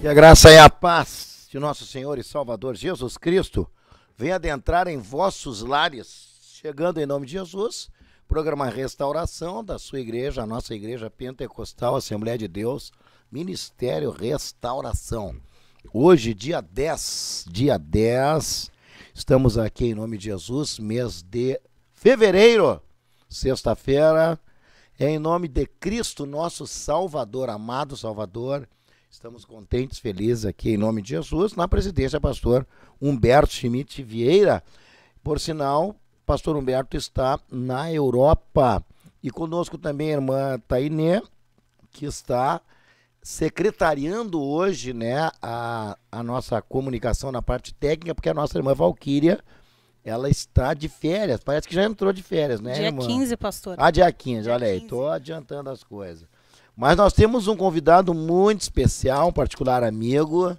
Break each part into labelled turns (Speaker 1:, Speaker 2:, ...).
Speaker 1: Que a graça e a paz de nosso Senhor e Salvador Jesus Cristo venha adentrar em vossos lares, chegando em nome de Jesus, programa Restauração da sua igreja, a nossa igreja pentecostal, Assembleia de Deus, Ministério Restauração. Hoje, dia 10, estamos aqui em nome de Jesus, mês de fevereiro, sexta-feira, em nome de Cristo, nosso Salvador, amado Salvador. Estamos contentes, felizes aqui em nome de Jesus, na presidência, pastor Humberto Schmidt Vieira. Por sinal, pastor Humberto está na Europa. E conosco também a irmã Tainê, que está secretariando hoje, né, a nossa comunicação na parte técnica, porque a nossa irmã Valquíria, ela está de férias. Parece que já entrou de férias, né, irmã?
Speaker 2: Dia 15, pastor.
Speaker 1: Ah, dia 15,
Speaker 2: dia
Speaker 1: olha aí,
Speaker 2: 15.
Speaker 1: estou adiantando as coisas. Mas nós temos um convidado muito especial, um particular amigo,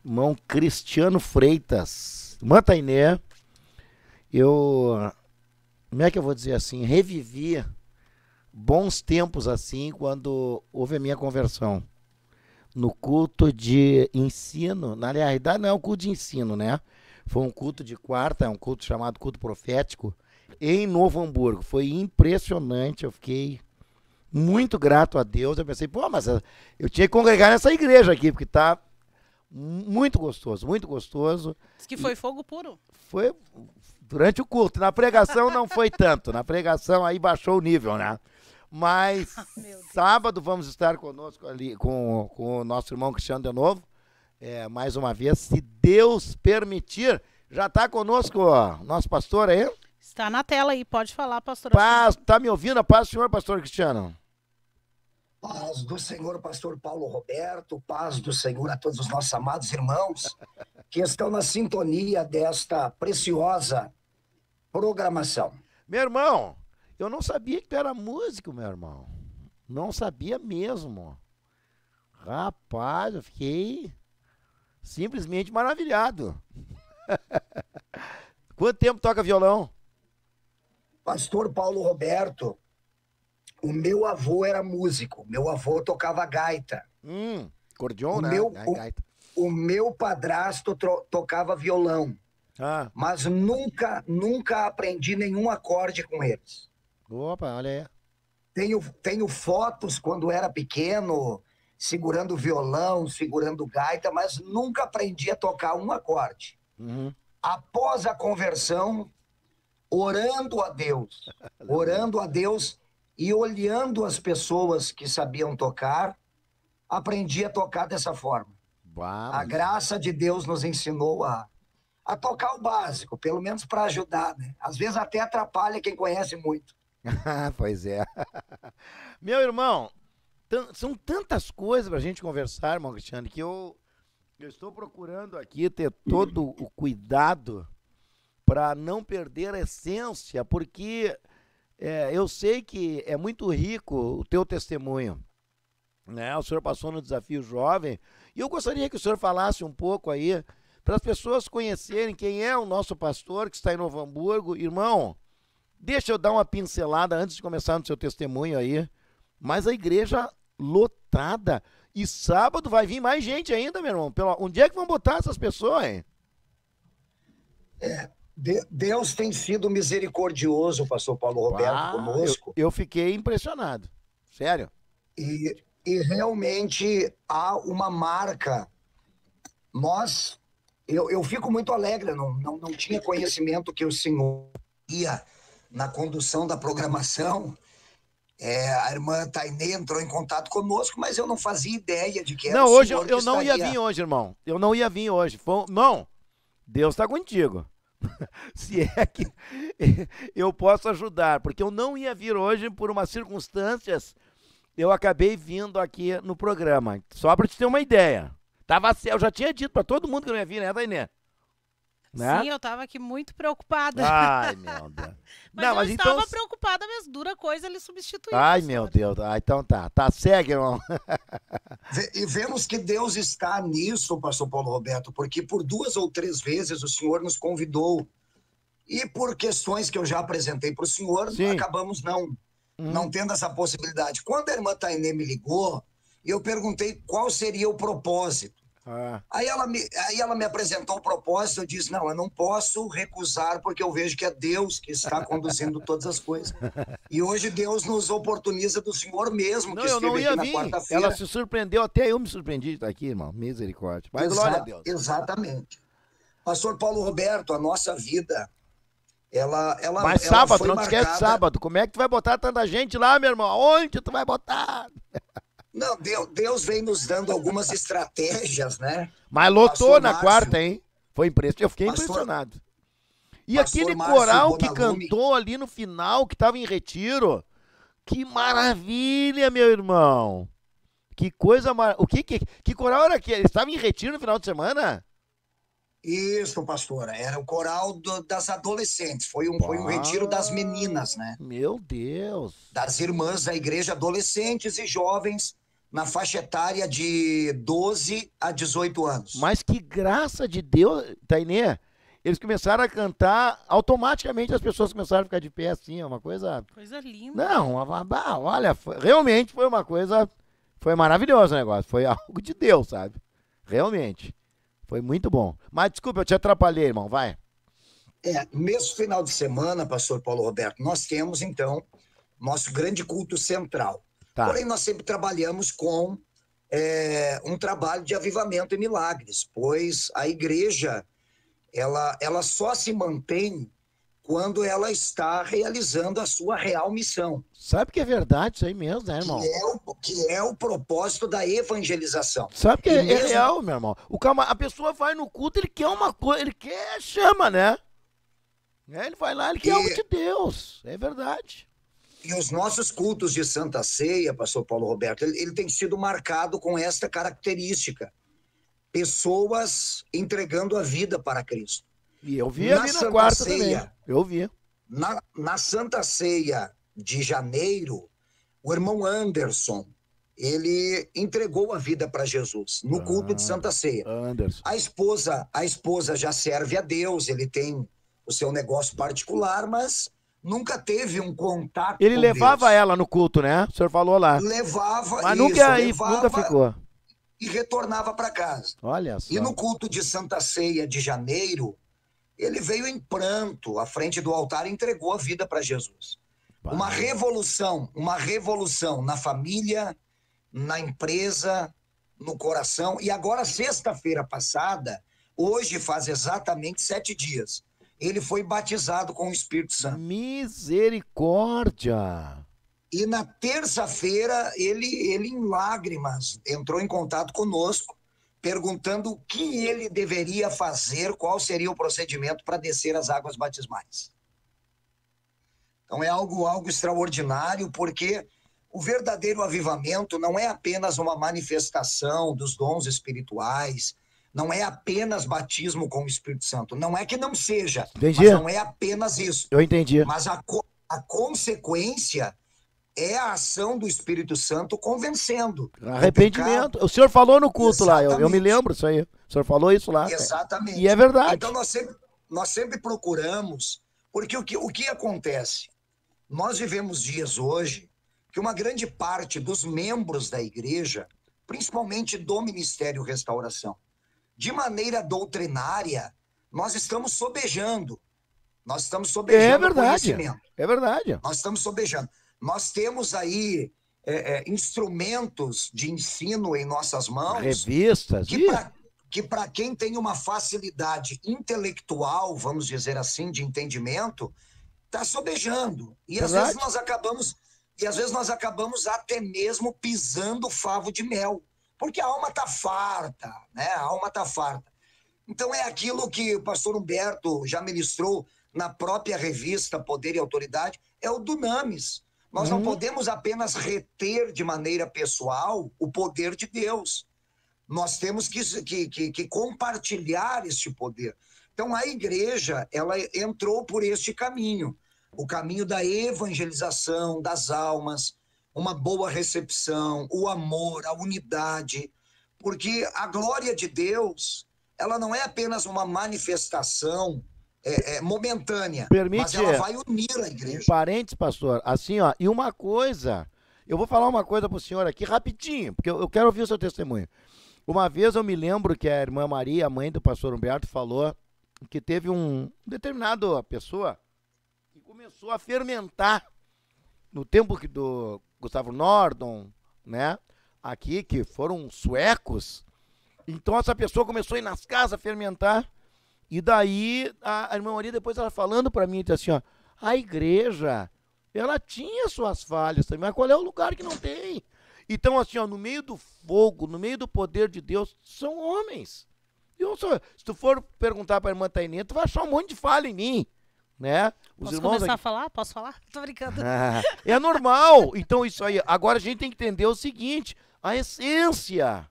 Speaker 1: irmão Cristiano Freitas. Irmã Tainê, como é que eu vou dizer assim, revivi bons tempos assim, quando houve a minha conversão. No culto de ensino, na realidade não é um culto de ensino, né? Foi um culto de quarta, é um culto chamado culto profético, em Novo Hamburgo. Foi impressionante, eu fiquei muito grato a Deus. Eu pensei, pô, mas eu tinha que congregar nessa igreja aqui, porque tá muito gostoso, muito gostoso.
Speaker 2: Diz que foi fogo puro.
Speaker 1: Foi durante o culto, na pregação não foi tanto, na pregação aí baixou o nível, né? Mas sábado vamos estar conosco ali, com o nosso irmão Cristiano de novo, mais uma vez, se Deus permitir. Já está conosco, ó, nosso pastor aí?
Speaker 2: Está na tela aí, pode falar, pastor.
Speaker 1: Paz, tá me ouvindo? A paz do Senhor, pastor Cristiano.
Speaker 3: Paz do Senhor, pastor Paulo Roberto, paz do Senhor a todos os nossos amados irmãos que estão na sintonia desta preciosa programação.
Speaker 1: Meu irmão, eu não sabia que tu era músico, meu irmão. Não sabia mesmo. Rapaz, eu fiquei simplesmente maravilhado. Quanto tempo toca violão?
Speaker 3: Pastor Paulo Roberto, o meu avô era músico, meu avô tocava gaita.
Speaker 1: Cordion, né? Gaita.
Speaker 3: O meu padrasto tocava violão, mas nunca aprendi nenhum acorde com eles.
Speaker 1: Opa, olha aí.
Speaker 3: Tenho fotos quando era pequeno, segurando violão, segurando gaita, mas nunca aprendi a tocar um acorde. Após a conversão, orando a Deus e olhando as pessoas que sabiam tocar, aprendi a tocar dessa forma. A graça de Deus nos ensinou a tocar o básico, pelo menos para ajudar, né? Às vezes até atrapalha quem conhece muito.
Speaker 1: Pois é. Meu irmão, são tantas coisas pra gente conversar, irmão Cristiano, que eu estou procurando aqui ter todo o cuidado para não perder a essência, porque eu sei que é muito rico o teu testemunho, né? O senhor passou no Desafio Jovem, e eu gostaria que o senhor falasse um pouco aí, para as pessoas conhecerem quem é o nosso pastor que está em Novo Hamburgo. Irmão, deixa eu dar uma pincelada antes de começar no seu testemunho aí, mas a igreja lotada, e sábado vai vir mais gente ainda, meu irmão. Onde é que vão botar essas pessoas, hein?
Speaker 3: Deus tem sido misericordioso, pastor Paulo Roberto, conosco.
Speaker 1: Eu fiquei impressionado, sério.
Speaker 3: E realmente há uma marca. Eu fico muito alegre, não tinha conhecimento que o senhor ia na condução da programação. A irmã Tainê entrou em contato conosco, mas eu não fazia ideia de que era
Speaker 1: o
Speaker 3: senhor
Speaker 1: eu não ia vir hoje, irmão. Eu não ia vir hoje. Não, Deus está contigo. Se é que eu posso ajudar, porque eu não ia vir hoje por umas circunstâncias, eu acabei vindo aqui no programa. Só para te ter uma ideia. Eu já tinha dito para todo mundo que não ia vir, né, Tainê? Né?
Speaker 2: Sim, eu tava aqui muito preocupada.
Speaker 1: Ai, meu Deus.
Speaker 2: Mas eu estava preocupada, mas dura coisa ele substituir.
Speaker 1: Ai, meu Deus. Então tá. Tá, segue, irmão.
Speaker 3: E vemos que Deus está nisso, pastor Paulo Roberto, porque por 2 ou 3 vezes o senhor nos convidou. E por questões que eu já apresentei para o senhor, acabamos não tendo essa possibilidade. Quando a irmã Tainê me ligou, eu perguntei qual seria o propósito. Aí ela me apresentou o propósito, eu disse, não, eu não posso recusar, porque eu vejo que é Deus que está conduzindo todas as coisas. E hoje Deus nos oportuniza do Senhor mesmo,
Speaker 1: Não,
Speaker 3: que
Speaker 1: eu não
Speaker 3: esteve
Speaker 1: ia
Speaker 3: aqui na
Speaker 1: vir.
Speaker 3: quarta-feira.
Speaker 1: Ela se surpreendeu, até eu me surpreendi de estar aqui, irmão. Misericórdia. Mas glória a Deus.
Speaker 3: Exatamente. Pastor Paulo Roberto, a nossa vida,
Speaker 1: Mas
Speaker 3: ela
Speaker 1: sábado,
Speaker 3: foi
Speaker 1: não te esquece de sábado. Como é que tu vai botar tanta gente lá, meu irmão? Onde tu vai botar?
Speaker 3: Não, Deus vem nos dando algumas estratégias, né?
Speaker 1: Mas lotou
Speaker 3: Pastor
Speaker 1: na
Speaker 3: Márcio,
Speaker 1: quarta, hein? Foi impressionante. Eu fiquei
Speaker 3: Pastor-
Speaker 1: impressionado. E
Speaker 3: Pastor
Speaker 1: aquele
Speaker 3: Márcio
Speaker 1: coral que
Speaker 3: Bonalume.
Speaker 1: cantou ali no final, que tava em retiro. Que maravilha, meu irmão. Que coisa maravilhosa. Que coral era aquele? Eles estavam em retiro no final de semana?
Speaker 3: Isso, pastora. Era o coral das adolescentes. Foi um retiro das meninas, né?
Speaker 1: Meu Deus.
Speaker 3: Das irmãs da igreja, adolescentes e jovens, na faixa etária de 12 a 18 anos.
Speaker 1: Mas que graça de Deus, Tainê. Eles começaram a cantar, automaticamente as pessoas começaram a ficar de pé assim, é uma coisa...
Speaker 2: Coisa linda.
Speaker 1: Não, olha, realmente foi uma coisa... Foi maravilhoso o negócio, foi algo de Deus, sabe? Realmente. Foi muito bom. Mas desculpa, eu te atrapalhei, irmão, vai.
Speaker 3: Nesse final de semana, pastor Paulo Roberto, nós temos, então, nosso grande culto central.
Speaker 1: Tá.
Speaker 3: Porém, nós sempre trabalhamos com um trabalho de avivamento e milagres, pois a igreja, ela só se mantém quando ela está realizando a sua real missão.
Speaker 1: Sabe que é verdade isso aí mesmo, né, irmão?
Speaker 3: Que é o propósito da evangelização.
Speaker 1: Sabe que é
Speaker 3: mesmo...
Speaker 1: real, meu irmão. A pessoa vai no culto, ele quer uma coisa, ele quer chama, né? Ele vai lá, ele quer algo de Deus. É verdade.
Speaker 3: E os nossos cultos de Santa Ceia, pastor Paulo Roberto, ele tem sido marcado com esta característica. Pessoas entregando a vida para Cristo.
Speaker 1: E eu vi ali na quarta
Speaker 3: ceia,
Speaker 1: também. Eu vi.
Speaker 3: Na Santa Ceia de janeiro, o irmão Anderson, ele entregou a vida para Jesus no culto de Santa Ceia.
Speaker 1: Anderson.
Speaker 3: A esposa já serve a Deus, ele tem o seu negócio particular, mas nunca teve um contato
Speaker 1: Ele
Speaker 3: com
Speaker 1: levava
Speaker 3: Deus.
Speaker 1: ela no culto, né? O senhor falou lá.
Speaker 3: Levava,
Speaker 1: mas
Speaker 3: isso,
Speaker 1: nunca ficou.
Speaker 3: E retornava para casa.
Speaker 1: Olha só.
Speaker 3: E no culto de Santa Ceia de janeiro, ele veio em pranto à frente do altar e entregou a vida para Jesus. Uma revolução na família, na empresa, no coração. E agora, sexta-feira passada, hoje faz exatamente 7 dias, ele foi batizado com o Espírito Santo.
Speaker 1: Misericórdia!
Speaker 3: E na terça-feira, ele em lágrimas, entrou em contato conosco, perguntando o que ele deveria fazer, qual seria o procedimento para descer as águas batismais. Então é algo extraordinário, porque o verdadeiro avivamento não é apenas uma manifestação dos dons espirituais, não é apenas batismo com o Espírito Santo. Não é que não seja,
Speaker 1: Entendi.
Speaker 3: Mas não é apenas isso.
Speaker 1: Eu entendi.
Speaker 3: Mas a consequência é a ação do Espírito Santo convencendo.
Speaker 1: Arrependimento. O senhor falou no culto lá, eu me lembro isso aí. O senhor falou isso lá.
Speaker 3: Exatamente.
Speaker 1: E é verdade.
Speaker 3: Então nós sempre procuramos, porque o que acontece? Nós vivemos dias hoje que uma grande parte dos membros da igreja, principalmente do Ministério Restauração, de maneira doutrinária, nós estamos sobejando. Nós estamos sobejando o conhecimento.
Speaker 1: É verdade.
Speaker 3: Nós estamos sobejando. Nós temos aí instrumentos de ensino em nossas mãos.
Speaker 1: Revistas.
Speaker 3: Que para quem tem uma facilidade intelectual, vamos dizer assim, de entendimento, está sobejando. E às vezes nós acabamos até mesmo pisando favo de mel. Porque a alma está farta, né? A alma está farta. Então é aquilo que o pastor Humberto já ministrou na própria revista Poder e Autoridade, é o dunamis. Nós não podemos apenas reter de maneira pessoal o poder de Deus. Nós temos que compartilhar este poder. Então a igreja, ela entrou por este caminho, o caminho da evangelização das almas, uma boa recepção, o amor, a unidade, porque a glória de Deus, ela não é apenas uma manifestação momentânea, mas ela vai unir a igreja.
Speaker 1: Parentes, pastor, assim, ó, e uma coisa, eu vou falar uma coisa pro senhor aqui rapidinho, porque eu quero ouvir o seu testemunho. Uma vez eu me lembro que a irmã Maria, a mãe do pastor Humberto, falou que teve um determinado pessoa que começou a fermentar no tempo do Gustavo Nordon, né? Aqui, que foram suecos. Então essa pessoa começou a ir nas casas a fermentar. E daí a irmã Maria, depois ela falando para mim, disse assim, ó, a igreja, ela tinha suas falhas também, mas qual é o lugar que não tem? Então, assim, ó, no meio do fogo, no meio do poder de Deus, são homens. Se tu for perguntar para a irmã Tainê, tu vai achar um monte de falha em mim, né?
Speaker 2: Posso começar a falar? Posso falar? Tô brincando.
Speaker 1: É normal. Então, isso aí. Agora a gente tem que entender o seguinte, a essência.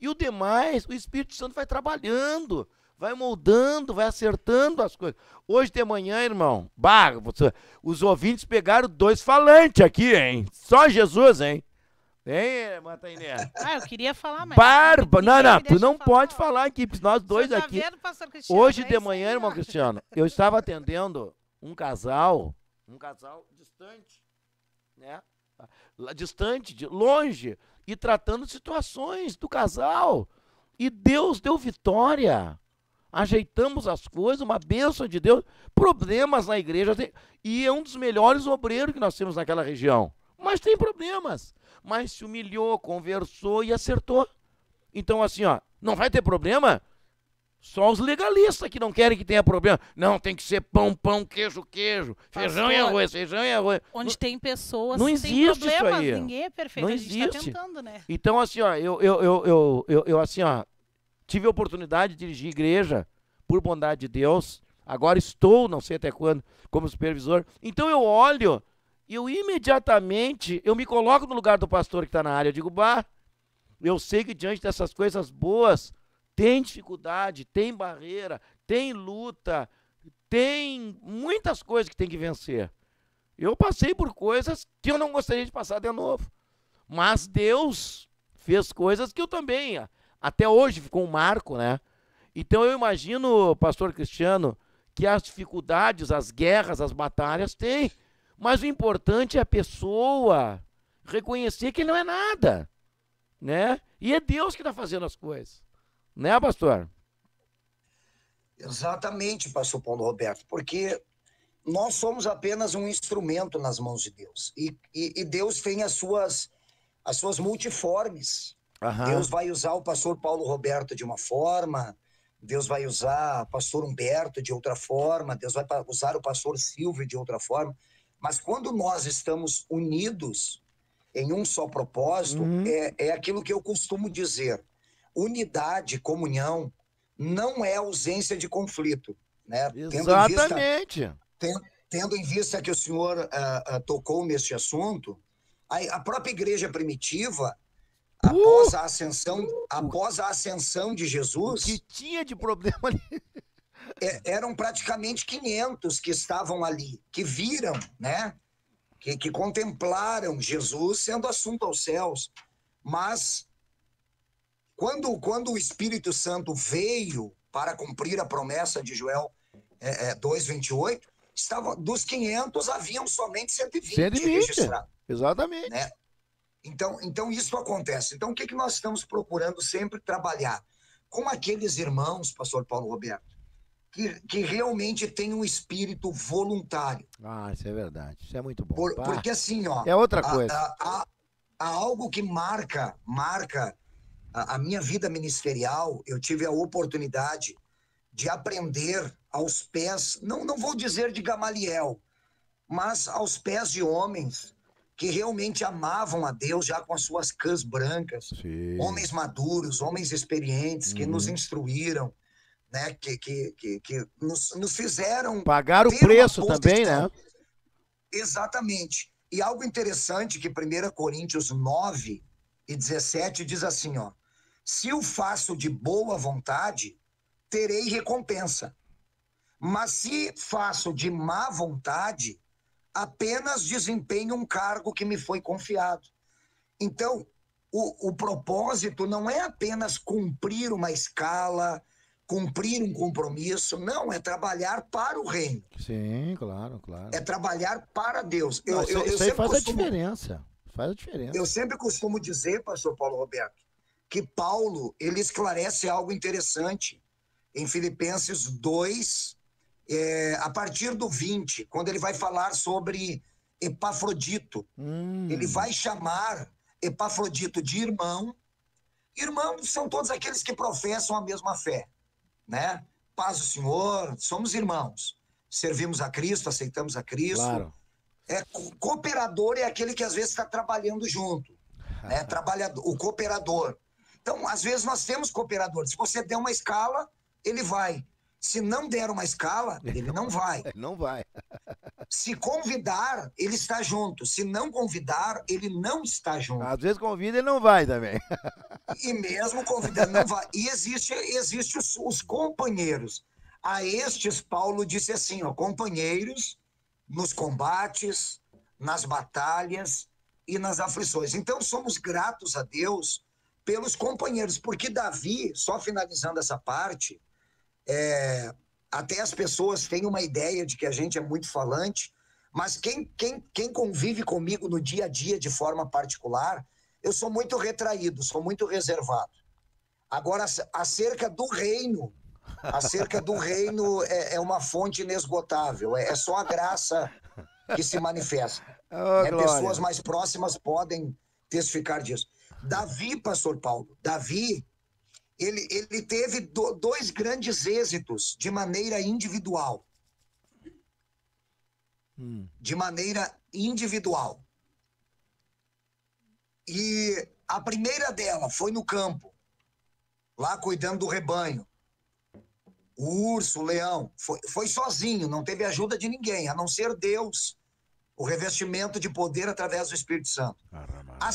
Speaker 1: E o demais, o Espírito Santo vai trabalhando, vai moldando, vai acertando as coisas. Hoje de manhã, irmão, os ouvintes pegaram 2 falantes aqui, hein? Só Jesus, hein? Hein, Matainê?
Speaker 2: Eu queria falar, mas...
Speaker 1: Não, tu não pode falar aqui, nós dois
Speaker 2: tá
Speaker 1: aqui.
Speaker 2: Vendo, pastor Cristiano?
Speaker 1: Hoje de manhã, irmão Cristiano, eu estava atendendo um casal distante, né? Distante, longe, e tratando situações do casal. E Deus deu vitória. Ajeitamos as coisas, uma bênção de Deus. Problemas na igreja, e é um dos melhores obreiros que nós temos naquela região. Mas tem problemas. Mas se humilhou, conversou e acertou. Então, assim, ó, não vai ter problema? Só os legalistas que não querem que tenha problema. Não, tem que ser pão, queijo, feijão e arroz.
Speaker 2: Onde tem pessoas,
Speaker 1: não existe
Speaker 2: tem problemas,
Speaker 1: isso aí.
Speaker 2: Ninguém é perfeito,
Speaker 1: não
Speaker 2: a gente
Speaker 1: existe.
Speaker 2: tá tentando, né?
Speaker 1: Então, assim, ó, eu assim, ó, tive a oportunidade de dirigir igreja, por bondade de Deus. Agora estou, não sei até quando, como supervisor. Então eu olho, e eu imediatamente, eu me coloco no lugar do pastor que está na área. Eu digo, eu sei que diante dessas coisas boas, tem dificuldade, tem barreira, tem luta, tem muitas coisas que tem que vencer. Eu passei por coisas que eu não gostaria de passar de novo. Mas Deus fez coisas que eu também, até hoje ficou um marco, né? Então eu imagino, pastor Cristiano, que as dificuldades, as guerras, as batalhas tem. Mas o importante é a pessoa reconhecer que ele não é nada, né? E é Deus que está fazendo as coisas. Né, pastor?
Speaker 3: Exatamente, pastor Paulo Roberto, porque nós somos apenas um instrumento nas mãos de Deus. E Deus tem as suas multiformes. Deus vai usar o pastor Paulo Roberto de uma forma, Deus vai usar o pastor Humberto de outra forma, Deus vai usar o pastor Silvio de outra forma. Mas quando nós estamos unidos em um só propósito, é aquilo que eu costumo dizer. Unidade, comunhão, não é ausência de conflito, né?
Speaker 1: Exatamente.
Speaker 3: Tendo em vista que o senhor tocou neste assunto, a própria igreja primitiva, após a ascensão de Jesus...
Speaker 1: O que tinha de problema ali?
Speaker 3: Eram praticamente 500 que estavam ali, que viram, né? Que contemplaram Jesus sendo assunto aos céus. Mas... Quando o Espírito Santo veio para cumprir a promessa de Joel 2:28, dos 500 haviam somente 120 registrados.
Speaker 1: Exatamente.
Speaker 3: Né? Então isso acontece. Então o que nós estamos procurando sempre trabalhar? Com aqueles irmãos, pastor Paulo Roberto, que realmente têm um espírito voluntário.
Speaker 1: Isso é verdade. Isso é muito bom.
Speaker 3: Porque assim, ó...
Speaker 1: É outra coisa.
Speaker 3: Há algo que marca a minha vida ministerial. Eu tive a oportunidade de aprender aos pés, não vou dizer de Gamaliel, mas aos pés de homens que realmente amavam a Deus já com as suas cãs brancas. Sim. Homens maduros, homens experientes, que nos instruíram, né? que nos fizeram...
Speaker 1: Pagar o preço também, né?
Speaker 3: Exatamente. E algo interessante que 1 Coríntios 9:17 diz assim, ó: se o faço de boa vontade, terei recompensa. Mas se faço de má vontade, apenas desempenho um cargo que me foi confiado. Então, o propósito não é apenas cumprir uma escala, cumprir um compromisso. Não, é trabalhar para o reino.
Speaker 1: Sim, claro.
Speaker 3: É trabalhar para Deus.
Speaker 1: Isso aí faz a diferença. Faz a diferença.
Speaker 3: Eu sempre costumo dizer, pastor Paulo Roberto, que Paulo, ele esclarece algo interessante em Filipenses 2, a partir do 20, quando ele vai falar sobre Epafrodito. Ele vai chamar Epafrodito de irmão. Irmãos são todos aqueles que professam a mesma fé, né? Paz do Senhor, somos irmãos. Servimos a Cristo, aceitamos a Cristo.
Speaker 1: Claro.
Speaker 3: Cooperador é aquele que às vezes está trabalhando junto, né? O cooperador. Então, às vezes nós temos cooperadores. Se você der uma escala, ele vai. Se não der uma escala, ele não vai.
Speaker 1: Não vai.
Speaker 3: Se convidar, ele está junto. Se não convidar, ele não está junto.
Speaker 1: Às vezes convida e não vai também.
Speaker 3: E mesmo convidando, não vai. E existe os companheiros. A estes, Paulo disse assim, ó, companheiros nos combates, nas batalhas e nas aflições. Então, somos gratos a Deus pelos companheiros, porque Davi, só finalizando essa parte, até as pessoas têm uma ideia de que a gente é muito falante, mas quem convive comigo no dia a dia de forma particular, eu sou muito retraído, sou muito reservado. Agora, acerca do reino é uma fonte inesgotável, é só a graça que se manifesta. Pessoas mais próximas podem testificar disso. Davi, pastor Paulo, ele teve dois grandes êxitos de maneira individual. De maneira individual. E a primeira dela foi no campo, lá cuidando do rebanho. O urso, o leão, foi sozinho, não teve ajuda de ninguém, a não ser Deus, o revestimento de poder através do Espírito Santo. A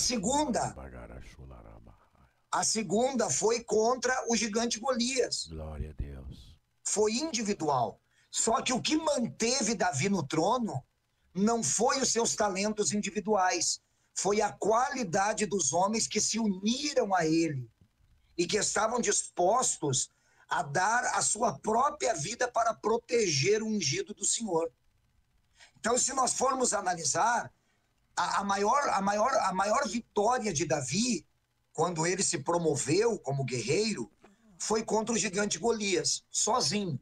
Speaker 3: segunda foi contra o gigante Golias.
Speaker 1: Glória a Deus.
Speaker 3: Foi individual. Só que o que manteve Davi no trono não foi os seus talentos individuais, foi a qualidade dos homens que se uniram a ele e que estavam dispostos a dar a sua própria vida para proteger o ungido do Senhor. Então, se nós formos analisar, a maior vitória de Davi, quando ele se promoveu como guerreiro, foi contra o gigante Golias, sozinho.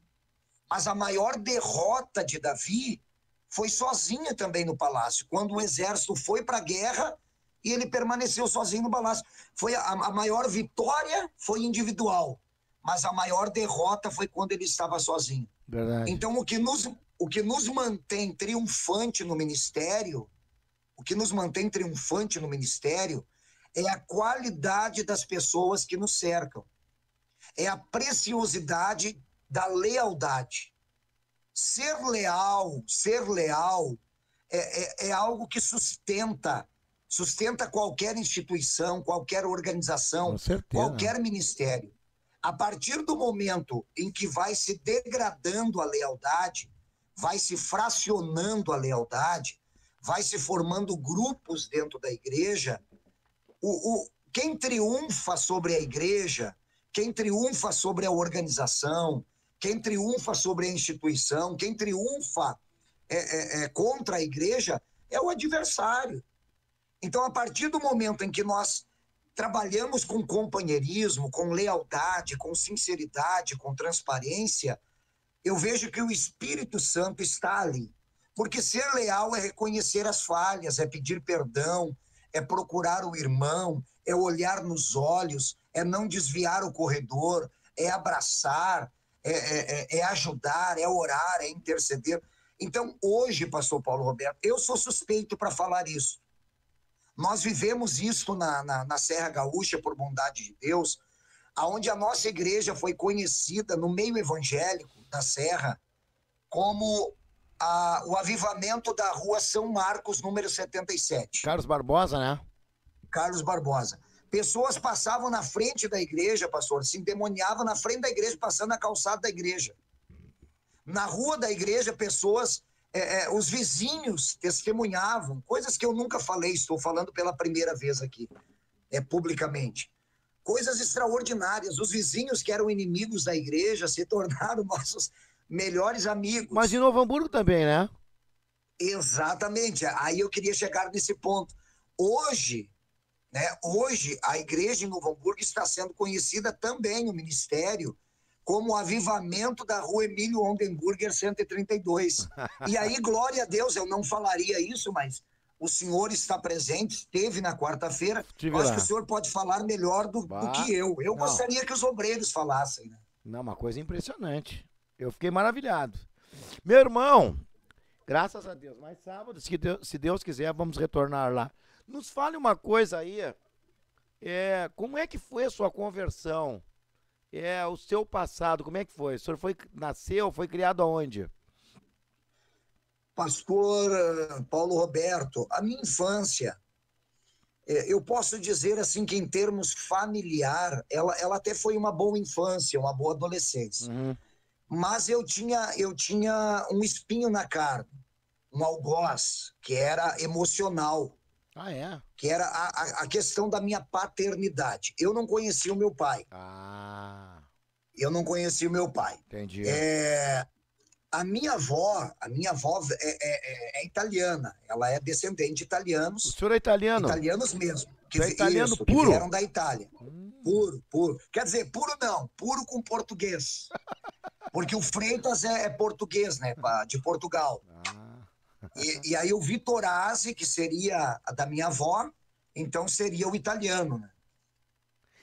Speaker 3: Mas a maior derrota de Davi foi sozinha também no palácio, quando o exército foi para a guerra e ele permaneceu sozinho no palácio. A maior vitória foi individual, mas a maior derrota foi quando ele estava sozinho.
Speaker 1: Verdade.
Speaker 3: Então, o que nos mantém triunfante no ministério, é a qualidade das pessoas que nos cercam. É a preciosidade da lealdade. Ser leal é algo que sustenta qualquer instituição, qualquer organização, qualquer ministério. A partir do momento em que vai se degradando a lealdade, vai se fracionando a lealdade, vai se formando grupos dentro da igreja, quem triunfa sobre a igreja, quem triunfa sobre a organização, quem triunfa sobre a instituição, quem triunfa contra a igreja é o adversário. Então, a partir do momento em que nós trabalhamos com companheirismo, com lealdade, com sinceridade, com transparência, eu vejo que o Espírito Santo está ali. Porque ser leal é reconhecer as falhas, é pedir perdão, é procurar o irmão, é olhar nos olhos, é não desviar o corredor, é abraçar, é ajudar, é orar, é interceder. Então, hoje, pastor Paulo Roberto, eu sou suspeito para falar isso. Nós vivemos isso na Serra Gaúcha, por bondade de Deus, onde a nossa igreja foi conhecida no meio evangélico da Serra como o avivamento da rua São Marcos, número 77.
Speaker 1: Carlos Barbosa, né?
Speaker 3: Carlos Barbosa. Pessoas passavam na frente da igreja, pastor, se endemoniavam na frente da igreja, passando na calçada da igreja. Na rua da igreja, pessoas, os vizinhos testemunhavam, coisas que eu nunca falei, estou falando pela primeira vez aqui, publicamente. Coisas extraordinárias. Os vizinhos que eram inimigos da igreja se tornaram nossos melhores amigos.
Speaker 1: Mas em Novo Hamburgo também, né?
Speaker 3: Exatamente. Aí eu queria chegar nesse ponto. Hoje, né? Hoje, a igreja em Novo Hamburgo está sendo conhecida também, o ministério, como o avivamento da rua Emílio Ondenburger 132. E aí, glória a Deus, eu não falaria isso, mas o senhor está presente, esteve na quarta-feira. Acho que o senhor pode falar melhor do que eu. Eu gostaria que os obreiros falassem, né?
Speaker 1: Não, uma coisa impressionante. Eu fiquei maravilhado. Meu irmão, graças a Deus, mas sábado, se Deus quiser, vamos retornar lá. Nos fale uma coisa aí, como é que foi a sua conversão? O seu passado, como é que foi? O senhor nasceu, foi criado aonde?
Speaker 3: Pastor Paulo Roberto, a minha infância, eu posso dizer assim que em termos familiar, ela até foi uma boa infância, uma boa adolescência.
Speaker 1: Uhum.
Speaker 3: Mas eu tinha um espinho na carne, um algoz, que era emocional.
Speaker 1: Ah, é?
Speaker 3: Que era a questão da minha paternidade. Eu não conhecia o meu pai.
Speaker 1: Ah.
Speaker 3: Eu não conhecia o meu pai.
Speaker 1: Entendi.
Speaker 3: A minha avó é italiana. Ela é descendente de italianos.
Speaker 1: O senhor é italiano?
Speaker 3: Italianos mesmo.
Speaker 1: É italiano puro?
Speaker 3: Que vieram da Itália. Puro. Quer dizer, puro não. Puro com português. Porque o Freitas é português, né? De Portugal. E aí o Vitorazzi, que seria a da minha avó, então seria o italiano, né?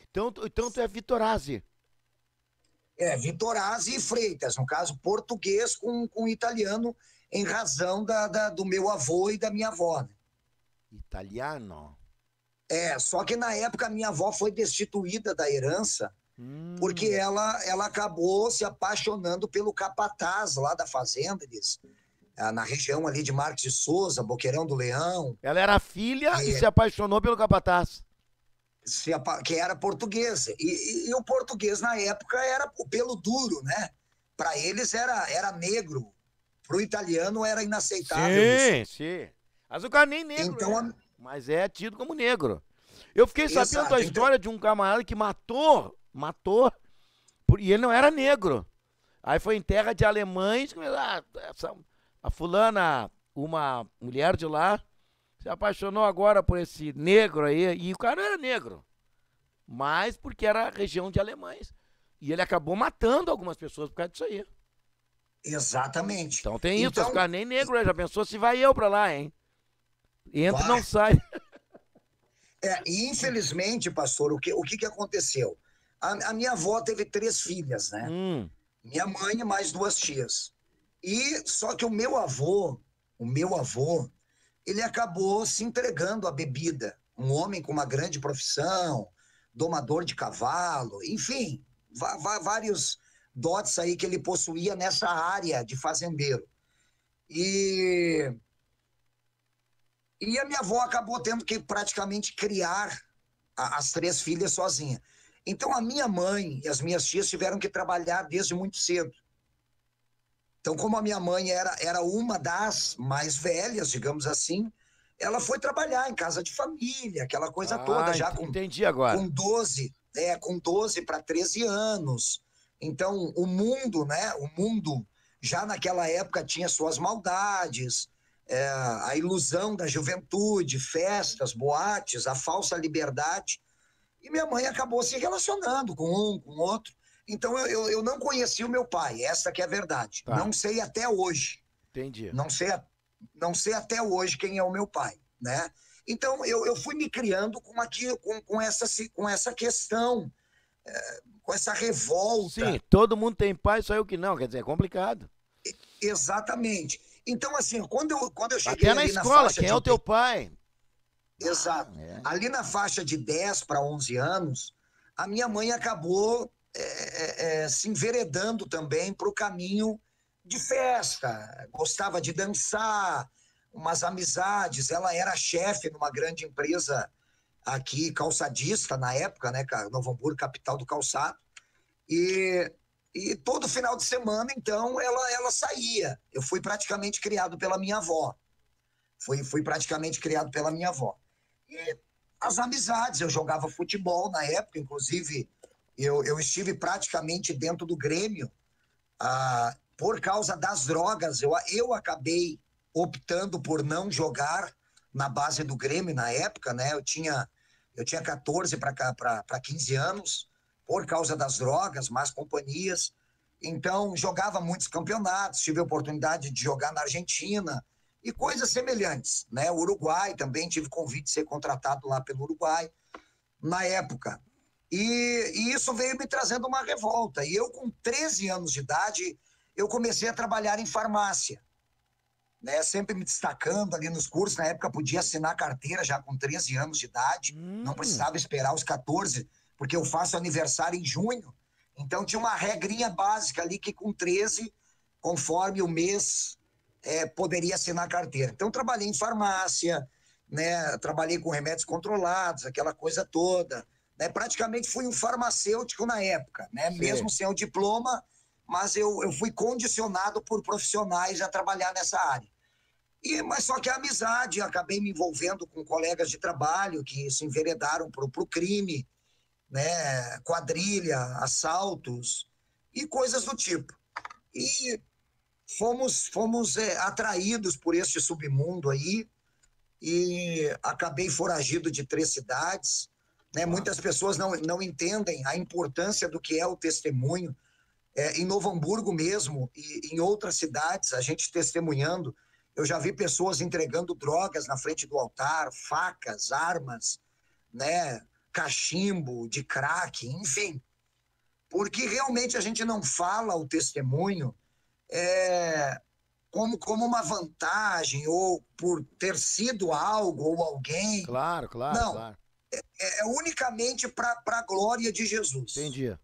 Speaker 1: Então tu é Vitorazzi.
Speaker 3: Vitorazzi e Freitas, no caso, português com italiano, em razão do meu avô e da minha avó. Né?
Speaker 1: Italiano?
Speaker 3: Só que na época a minha avó foi destituída da herança, porque ela acabou se apaixonando pelo capataz lá da fazenda, na região ali de Marques de Souza, Boqueirão do Leão.
Speaker 1: Ela era filha e se apaixonou pelo capataz.
Speaker 3: Que era português. E o português, na época, era o pelo duro, né? Para eles era negro. Para o italiano era inaceitável.
Speaker 1: Sim. Mas o cara nem negro então, mas é tido como negro. Eu fiquei sabendo a história de um camarada que matou, e ele não era negro. Aí foi em terra de alemães, a fulana, uma mulher de lá, se apaixonou agora por esse negro aí, e o cara não era negro, mas porque era região de alemães. E ele acabou matando algumas pessoas por causa disso aí.
Speaker 3: Exatamente.
Speaker 1: Então tem isso, os caras nem negro, já pensou se vai eu pra lá, hein? Entra e não sai.
Speaker 3: E infelizmente, pastor, o que aconteceu? A minha avó teve 3 filhas, né? Minha mãe e mais 2 tias. E só que o meu avô, ele acabou se entregando à bebida. Um homem com uma grande profissão, domador de cavalo, enfim, vários dotes aí que ele possuía nessa área de fazendeiro. E a minha avó acabou tendo que praticamente criar as 3 filhas sozinha. Então a minha mãe e as minhas tias tiveram que trabalhar desde muito cedo. Então, como a minha mãe era uma das mais velhas, digamos assim, ela foi trabalhar em casa de família, aquela coisa toda, já
Speaker 1: entendi agora.
Speaker 3: Com 12 para 13 anos. Então, o mundo, né? O mundo já naquela época tinha suas maldades, a ilusão da juventude, festas, boates, a falsa liberdade. E minha mãe acabou se relacionando com um, com outro. Então, eu não conheci o meu pai, essa que é a verdade. Tá. Não sei até hoje.
Speaker 1: Entendi.
Speaker 3: Não sei até hoje quem é o meu pai, né? Então, eu fui me criando com essa questão, com essa revolta.
Speaker 1: Sim, todo mundo tem pai, só eu que não, quer dizer, é complicado.
Speaker 3: Exatamente. Então, assim, quando eu cheguei
Speaker 1: até na escola, quem é o teu pai?
Speaker 3: Exato. Ali na faixa de 10 para 11 anos, a minha mãe acabou se enveredando também para o caminho de festa, gostava de dançar, umas amizades. Ela era chefe numa grande empresa aqui, calçadista na época, né, Novo Hamburgo, capital do calçado, e todo final de semana, então, ela saía. Eu fui praticamente criado pela minha avó. Fui praticamente criado pela minha avó. E as amizades, eu jogava futebol na época, inclusive eu estive praticamente dentro do Grêmio. Por causa das drogas, eu acabei optando por não jogar na base do Grêmio na época, né? Eu tinha Eu tinha 14 para 15 anos, por causa das drogas, más companhias. Então, jogava muitos campeonatos, tive a oportunidade de jogar na Argentina e coisas semelhantes, né? O Uruguai também, tive convite de ser contratado lá pelo Uruguai, na época. E isso veio me trazendo uma revolta. E eu, com 13 anos de idade, eu comecei a trabalhar em farmácia, né? Sempre me destacando ali nos cursos. Na época, podia assinar carteira já com 13 anos de idade, não precisava esperar os 14, porque eu faço aniversário em junho. Então, tinha uma regrinha básica ali que com 13, conforme o mês, poderia assinar carteira. Então, trabalhei em farmácia, né? Trabalhei com remédios controlados, aquela coisa toda. Né? Praticamente fui um farmacêutico na época, né? Mesmo sem o diploma, mas eu fui condicionado por profissionais a trabalhar nessa área. Mas só que a amizade, acabei me envolvendo com colegas de trabalho que se enveredaram para o crime, né? Quadrilha, assaltos e coisas do tipo. E fomos atraídos por este submundo aí e acabei foragido de 3 cidades. Né? Muitas pessoas não entendem a importância do que é o testemunho. Em Novo Hamburgo mesmo e em outras cidades, a gente testemunhando, eu já vi pessoas entregando drogas na frente do altar, facas, armas, né? Cachimbo, de crack, enfim. Porque realmente a gente não fala o testemunho como uma vantagem ou por ter sido algo ou alguém.
Speaker 1: Claro.
Speaker 3: Não, é unicamente para a glória de Jesus.
Speaker 1: Entendi.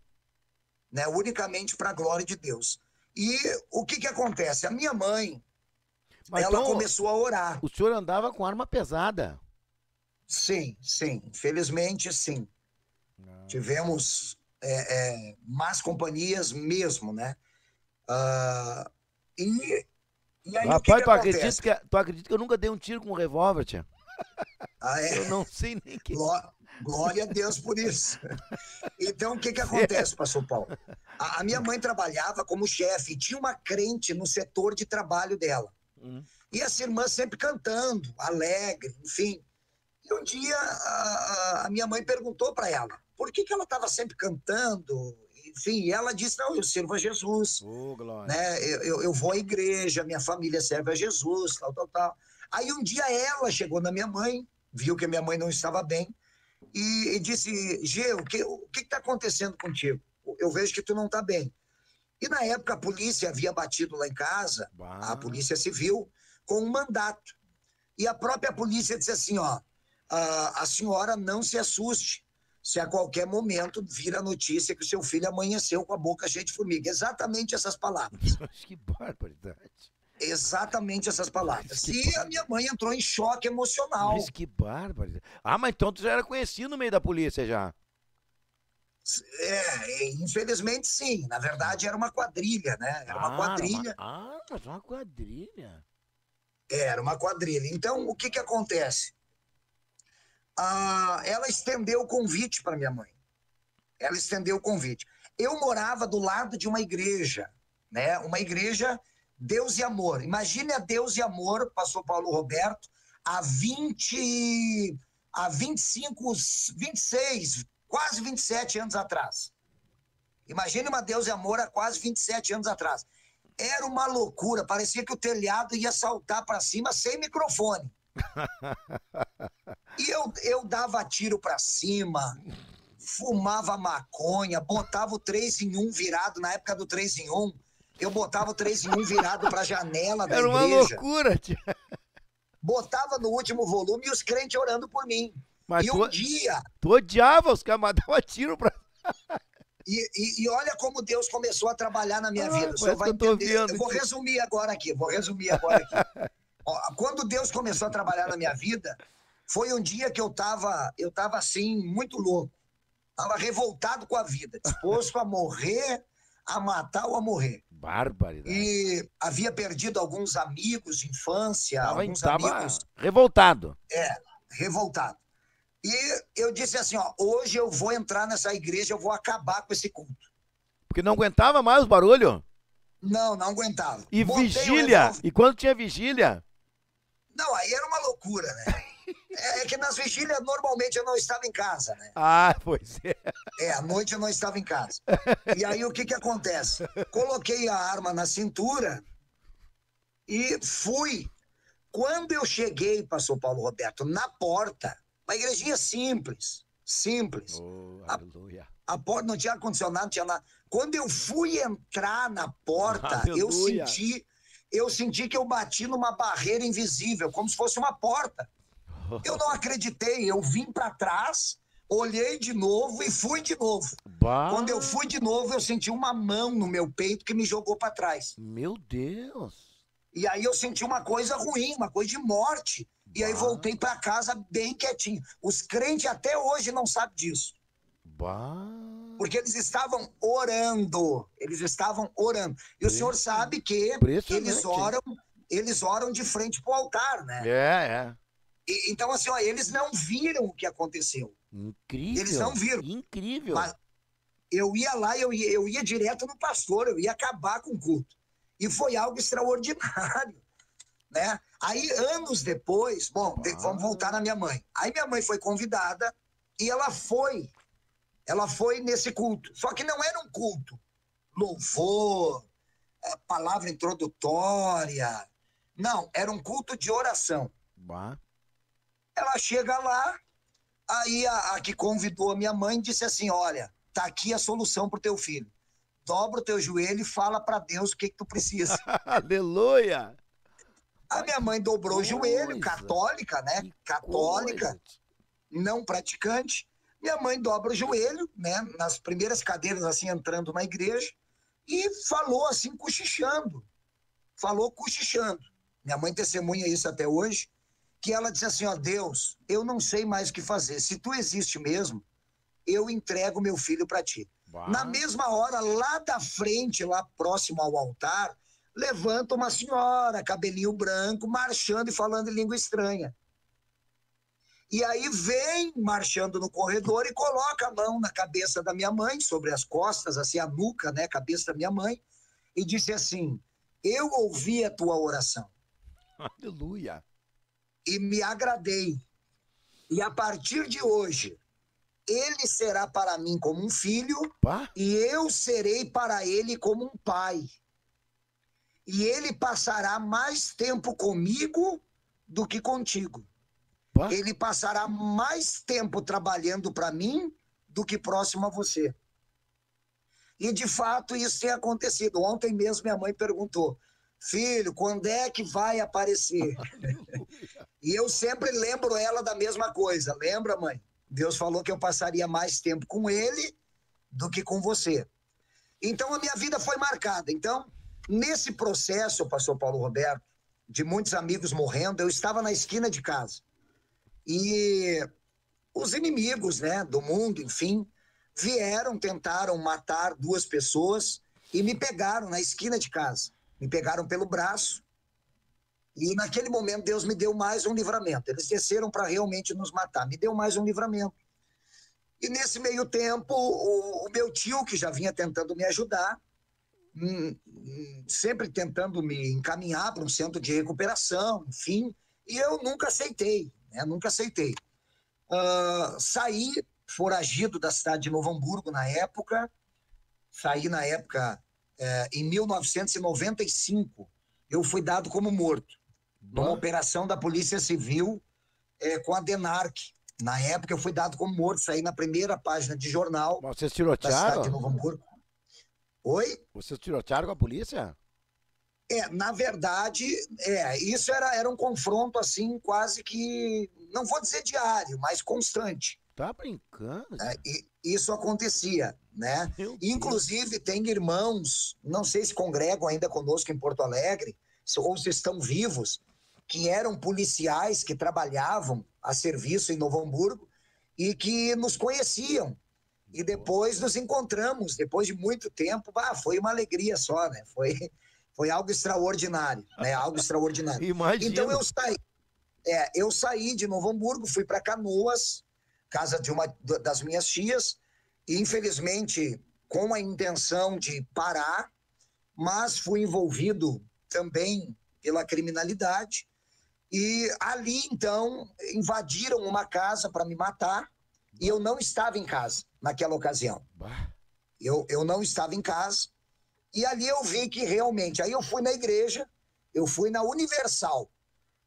Speaker 3: Né? Unicamente para a glória de Deus. E o que acontece? A minha mãe, ela então, começou a orar.
Speaker 1: O senhor andava com arma pesada?
Speaker 3: Sim. Infelizmente, sim. Tivemos más companhias mesmo, né? E aí,
Speaker 1: rapaz, tu acredita que eu nunca dei um tiro com um revólver, tia? Eu não sei nem que...
Speaker 3: Glória a Deus por isso. Então, o que acontece, pastor Paulo? A minha mãe trabalhava como chefe e tinha uma crente no setor de trabalho dela. E essa irmã sempre cantando, alegre, enfim. E um dia, a minha mãe perguntou para ela por que ela estava sempre cantando. Enfim, e ela disse, não, eu sirvo a Jesus.
Speaker 1: Glória.
Speaker 3: Né? Eu vou à igreja, minha família serve a Jesus, tal. Aí um dia ela chegou na minha mãe, viu que a minha mãe não estava bem, e disse, Gê, o que está acontecendo contigo? Eu vejo que tu não está bem. E na época a polícia havia batido lá em casa, a polícia civil, com um mandato. E a própria polícia disse assim, ó, a senhora não se assuste se a qualquer momento vir a notícia que o seu filho amanheceu com a boca cheia de formiga. Exatamente essas palavras.
Speaker 1: Que barbaridade.
Speaker 3: Exatamente essas palavras. E a minha mãe entrou em choque emocional.
Speaker 1: Mas que bárbaro. Mas então tu já era conhecido no meio da polícia já?
Speaker 3: Infelizmente sim. Na verdade era uma quadrilha, né? Era uma quadrilha.
Speaker 1: Mas uma quadrilha.
Speaker 3: Era uma quadrilha. Então o que acontece? Ela estendeu o convite para minha mãe. Ela estendeu o convite. Eu morava do lado de uma igreja, né? Uma igreja Deus e Amor. Imagine a Deus e Amor, pastor Paulo Roberto, há 25, 26, quase 27 anos atrás. Imagine uma Deus e Amor há quase 27 anos atrás. Era uma loucura, parecia que o telhado ia saltar para cima sem microfone. E eu dava tiro para cima, fumava maconha, botava o 3 em 1 virado, na época do 3 em 1, eu botava o 3 em 1 virado para a janela da igreja.
Speaker 1: Era uma loucura, tia.
Speaker 3: Botava no último volume e os crentes orando por mim.
Speaker 1: Mas
Speaker 3: e um dia...
Speaker 1: Tu odiava os caras, mas dava tiro pra...
Speaker 3: E olha como Deus começou a trabalhar na minha vida. O senhor vai entender. Eu vou resumir agora aqui. Quando Deus começou a trabalhar na minha vida, foi um dia que eu tava assim, muito louco. Tava revoltado com a vida, disposto a morrer, a matar ou a morrer.
Speaker 1: Barbaridade.
Speaker 3: E havia perdido alguns amigos de infância, amigos...
Speaker 1: revoltado.
Speaker 3: Revoltado. E eu disse assim, ó, hoje eu vou entrar nessa igreja, eu vou acabar com esse culto.
Speaker 1: Porque não aguentava mais o barulho?
Speaker 3: Não aguentava.
Speaker 1: E vigília? E quando tinha vigília?
Speaker 3: Não, aí era uma loucura, né? É que nas vigílias, normalmente eu não estava em casa, né?
Speaker 1: Ah, pois é.
Speaker 3: À noite eu não estava em casa. E aí o que acontece? Coloquei a arma na cintura e fui. Quando eu cheguei, pastor Paulo Roberto, na porta, uma igrejinha simples.
Speaker 1: Oh, aleluia.
Speaker 3: A porta não tinha ar-condicionado, não tinha nada. Quando eu fui entrar na porta, eu senti que eu bati numa barreira invisível, como se fosse uma porta. Eu não acreditei, eu vim para trás, olhei de novo e fui de novo. Quando eu fui de novo, eu senti uma mão no meu peito que me jogou para trás.
Speaker 1: Meu Deus!
Speaker 3: E aí eu senti uma coisa ruim, uma coisa de morte. E aí voltei para casa bem quietinho. Os crentes até hoje não sabem disso. Porque eles estavam orando. E o senhor sabe que eles oram de frente pro altar, né? Então, assim, ó, eles não viram o que aconteceu.
Speaker 1: Incrível.
Speaker 3: Eles não viram.
Speaker 1: Incrível.
Speaker 3: Mas eu ia lá, eu ia direto no pastor, eu ia acabar com o culto. E foi algo extraordinário, né? Aí, anos depois, vamos voltar na minha mãe. Aí minha mãe foi convidada e ela foi nesse culto. Só que não era um culto. Louvor, palavra introdutória. Não, era um culto de oração. Ela chega lá, aí a que convidou a minha mãe disse assim, olha, tá aqui a solução pro teu filho. Dobra o teu joelho e fala para Deus o que tu precisa.
Speaker 1: Aleluia!
Speaker 3: A minha mãe dobrou o joelho, católica, né? Católica, não praticante. Minha mãe dobra o joelho, né? Nas primeiras cadeiras, assim, entrando na igreja, e falou assim, cochichando. Minha mãe testemunha isso até hoje, que ela disse assim, ó, Deus, eu não sei mais o que fazer. Se tu existe mesmo, eu entrego meu filho para ti. Na mesma hora, lá da frente, lá próximo ao altar, levanta uma senhora, cabelinho branco, marchando e falando em língua estranha. E aí vem marchando no corredor e coloca a mão na cabeça da minha mãe, sobre as costas, assim, a nuca, né, a cabeça da minha mãe, e disse assim, eu ouvi a tua oração.
Speaker 1: Aleluia.
Speaker 3: E me agradei. E a partir de hoje, ele será para mim como um filho e eu serei para ele como um pai. E ele passará mais tempo comigo do que contigo. Ele passará mais tempo trabalhando para mim do que próximo a você. E, de fato, isso tem acontecido. Ontem mesmo minha mãe perguntou, filho, quando é que vai aparecer? E eu sempre lembro ela da mesma coisa. Lembra, mãe? Deus falou que eu passaria mais tempo com ele do que com você. Então, a minha vida foi marcada. Então, nesse processo, pastor Paulo Roberto, de muitos amigos morrendo, eu estava na esquina de casa. E os inimigos, né, do mundo, enfim, vieram, tentaram matar 2 pessoas e me pegaram na esquina de casa. Me pegaram pelo braço. E naquele momento Deus me deu mais um livramento. Eles desceram para realmente nos matar. Me deu mais um livramento. E nesse meio tempo, o meu tio, que já vinha tentando me ajudar, sempre tentando me encaminhar para um centro de recuperação, enfim, e eu nunca aceitei, né? Nunca aceitei. Saí foragido da cidade de Novo Hamburgo na época, em 1995, eu fui dado como morto. Numa operação da Polícia Civil com a DENARC. Na época eu fui dado como morto, saí na primeira página de jornal.
Speaker 1: Vocês
Speaker 3: da
Speaker 1: tirotearam?
Speaker 3: cidade de Novo Hamburgo. Oi?
Speaker 1: Vocês tirotearam com a polícia?
Speaker 3: Na verdade, isso era um confronto assim, quase que, não vou dizer diário, mas constante.
Speaker 1: Tá brincando?
Speaker 3: Isso acontecia, né? Inclusive, tem irmãos, não sei se congregam ainda conosco em Porto Alegre, ou se estão vivos, que eram policiais que trabalhavam a serviço em Novo Hamburgo e que nos conheciam. E depois nos encontramos, depois de muito tempo, foi uma alegria só, né? Foi algo extraordinário, né? Algo extraordinário.
Speaker 1: Imagina.
Speaker 3: Então eu saí de Novo Hamburgo, fui para Canoas, casa de uma das minhas tias, e infelizmente com a intenção de parar, mas fui envolvido também pela criminalidade E ali, então, invadiram uma casa para me matar e eu não estava em casa naquela ocasião. Eu não estava em casa e ali eu vi que realmente... Aí eu fui na igreja, eu fui na Universal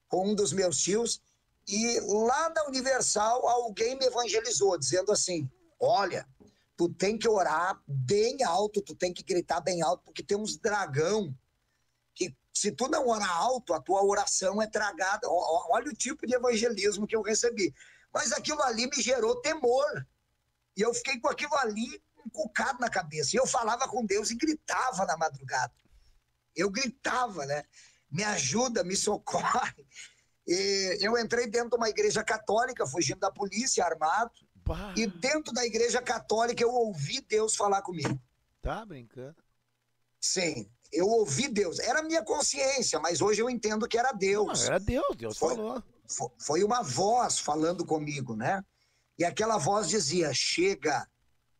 Speaker 3: com um dos meus tios e lá na Universal alguém me evangelizou, dizendo assim, olha, tu tem que orar bem alto, tu tem que gritar bem alto, porque tem uns dragão que se tu não orar alto, a tua oração é tragada. Olha o tipo de evangelismo que eu recebi. Mas aquilo ali me gerou temor. E eu fiquei com aquilo ali encucado na cabeça. E eu falava com Deus e gritava na madrugada. Eu gritava, né? Me ajuda, me socorre. E eu entrei dentro de uma igreja católica, fugindo da polícia, armado.
Speaker 1: Bah.
Speaker 3: E dentro da igreja católica eu ouvi Deus falar comigo.
Speaker 1: Tá brincando?
Speaker 3: Sim, eu ouvi Deus. Era a minha consciência, mas hoje eu entendo que era Deus.
Speaker 1: Não, era Deus falou.
Speaker 3: Foi uma voz falando comigo, né? E aquela voz dizia, chega,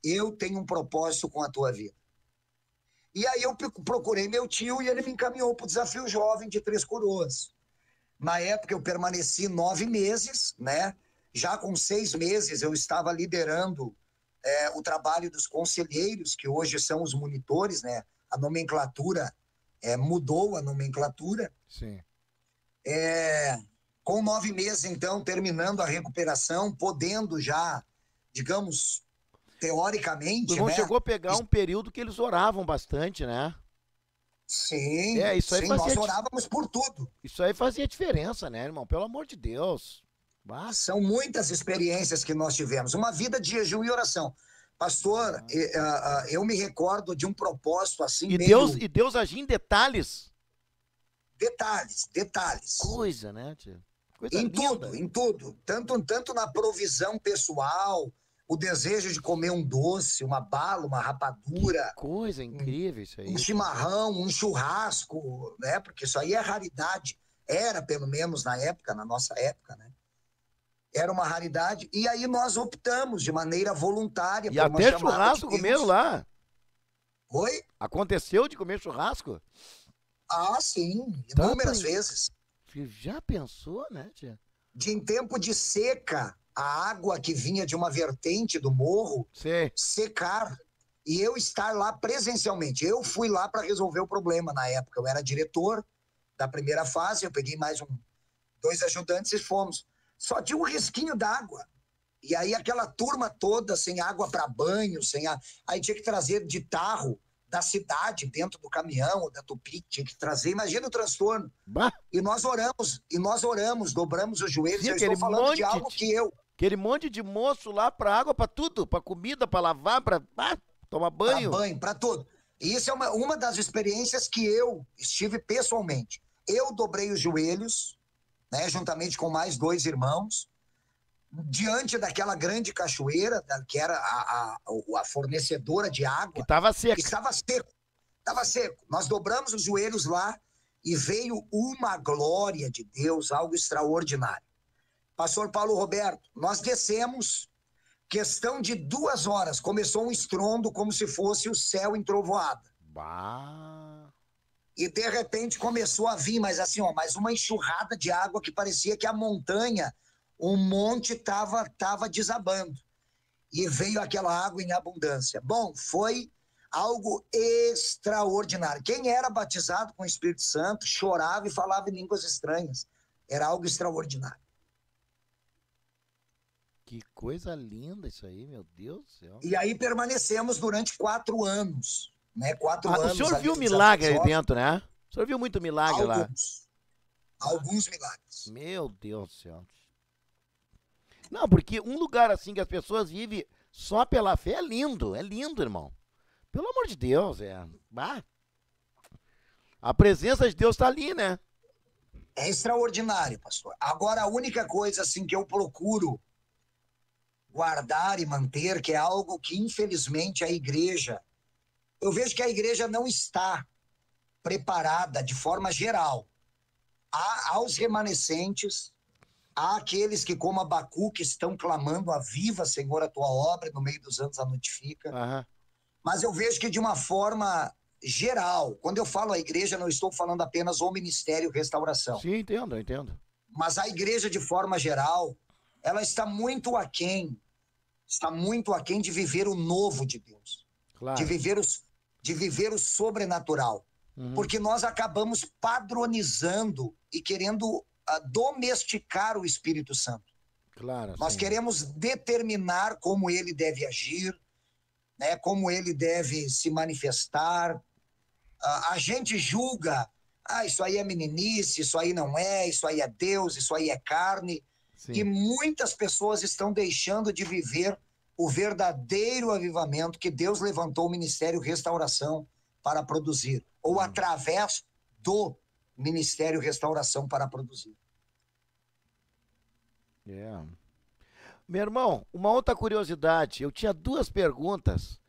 Speaker 3: eu tenho um propósito com a tua vida. E aí eu procurei meu tio e ele me encaminhou para o Desafio Jovem de Três Coroas. Na época eu permaneci 9 meses, né? Já com 6 meses eu estava liderando o trabalho dos conselheiros, que hoje são os monitores, né? A nomenclatura mudou, a nomenclatura.
Speaker 1: Sim.
Speaker 3: Com 9 meses, então, terminando a recuperação, podendo já, digamos, teoricamente...
Speaker 1: O irmão
Speaker 3: né?
Speaker 1: chegou a pegar um período que eles oravam bastante, né?
Speaker 3: Sim,
Speaker 1: isso aí
Speaker 3: sim, nós orávamos por tudo.
Speaker 1: Isso aí fazia diferença, né, irmão? Pelo amor de Deus. Bah.
Speaker 3: São muitas experiências que nós tivemos. Uma vida de jejum e oração. Pastor, eu me recordo de um propósito assim
Speaker 1: E Deus agia em detalhes.
Speaker 3: Detalhes.
Speaker 1: Coisa, né, tio? Coisa
Speaker 3: em
Speaker 1: linda.
Speaker 3: tudo, em tudo. Tanto na provisão pessoal, o desejo de comer um doce, uma bala, uma rapadura.
Speaker 1: Que coisa incrível isso aí.
Speaker 3: Um chimarrão, um churrasco, né? Porque isso aí é raridade. Era, pelo menos na época, na nossa época, né? Era uma raridade. E aí nós optamos de maneira voluntária.
Speaker 1: E até churrasco comeram lá?
Speaker 3: Oi?
Speaker 1: Aconteceu de comer churrasco?
Speaker 3: Ah, sim. Inúmeras vezes.
Speaker 1: Já pensou, né, tia?
Speaker 3: Em tempo de seca, a água que vinha de uma vertente do morro secar e eu estar lá presencialmente. Eu fui lá para resolver o problema na época. Eu era diretor da primeira fase, eu peguei mais 2 ajudantes e fomos. Só tinha um risquinho d'água. E aí aquela turma toda sem água para banho, aí tinha que trazer de tarro da cidade dentro do caminhão ou da Tupi, tinha que trazer. Imagina o transtorno.
Speaker 1: Bah.
Speaker 3: E nós oramos, dobramos os joelhos. Eu estou falando de algo que eu...
Speaker 1: Aquele monte de moço lá para água, para tudo, para comida, para lavar, para tomar banho.
Speaker 3: Para banho, para tudo. E isso é uma das experiências que eu estive pessoalmente. Eu dobrei os joelhos, né, juntamente com mais 2 irmãos, diante daquela grande cachoeira, que era a fornecedora de água.
Speaker 1: Que estava seco.
Speaker 3: Estava seco. Nós dobramos os joelhos lá e veio uma glória de Deus, algo extraordinário. Pastor Paulo Roberto, nós descemos, questão de 2 horas, começou um estrondo como se fosse o céu em trovoada.
Speaker 1: Bah.
Speaker 3: E de repente começou a vir, mas assim, mais uma enxurrada de água que parecia que a montanha, um monte estava desabando. E veio aquela água em abundância. Bom, foi algo extraordinário. Quem era batizado com o Espírito Santo chorava e falava em línguas estranhas. Era algo extraordinário.
Speaker 1: Que coisa linda isso aí, meu Deus do céu.
Speaker 3: E aí permanecemos durante 4 anos. Né? 4 anos.
Speaker 1: O senhor viu milagre aí dentro, né? O senhor viu muito milagre lá?
Speaker 3: Alguns milagres.
Speaker 1: Meu Deus do céu. Não, porque um lugar assim que as pessoas vivem só pela fé é lindo, irmão. Pelo amor de Deus, Bah. A presença de Deus está ali, né?
Speaker 3: É extraordinário, pastor. Agora, a única coisa assim que eu procuro guardar e manter, que é algo que, infelizmente, a igreja... Eu vejo que a igreja não está preparada de forma geral. Aos remanescentes, há aqueles que, como Abacuque, estão clamando: aviva, Senhor, a tua obra, no meio dos anos a notifica.
Speaker 1: Uhum.
Speaker 3: Mas eu vejo que, de uma forma geral, quando eu falo a igreja, não estou falando apenas o Ministério Restauração.
Speaker 1: Sim, entendo.
Speaker 3: Mas a igreja, de forma geral, ela está muito aquém de viver o novo de Deus,
Speaker 1: Claro.
Speaker 3: de viver o sobrenatural. Porque nós acabamos padronizando e querendo domesticar o Espírito Santo.
Speaker 1: Claro,
Speaker 3: nós
Speaker 1: sim.
Speaker 3: queremos determinar como ele deve agir, né, como ele deve se manifestar. A gente julga, isso aí é meninice, isso aí não é, isso aí é Deus, isso aí é carne. Sim. Que muitas pessoas estão deixando de viver o verdadeiro avivamento que Deus levantou o Ministério Restauração para produzir, ou através do Ministério Restauração para produzir.
Speaker 1: Yeah. Meu irmão, uma outra curiosidade, eu tinha 2 perguntas.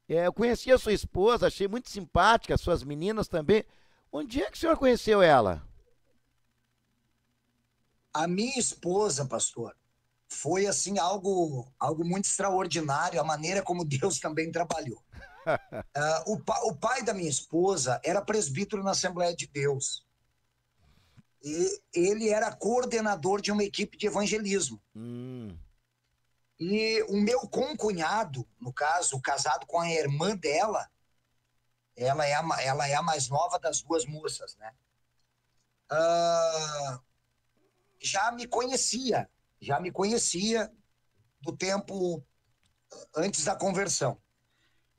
Speaker 1: Eu conheci a sua esposa, achei muito simpática, as suas meninas também. Onde é que o senhor conheceu ela?
Speaker 3: A minha esposa, pastor, foi assim algo muito extraordinário, a maneira como Deus também trabalhou. O pai da minha esposa era presbítero na Assembleia de Deus. E ele era coordenador de uma equipe de evangelismo. E o meu concunhado, no caso, casado com a irmã dela, ela é a mais nova das 2 moças, né? Já me conhecia do tempo antes da conversão.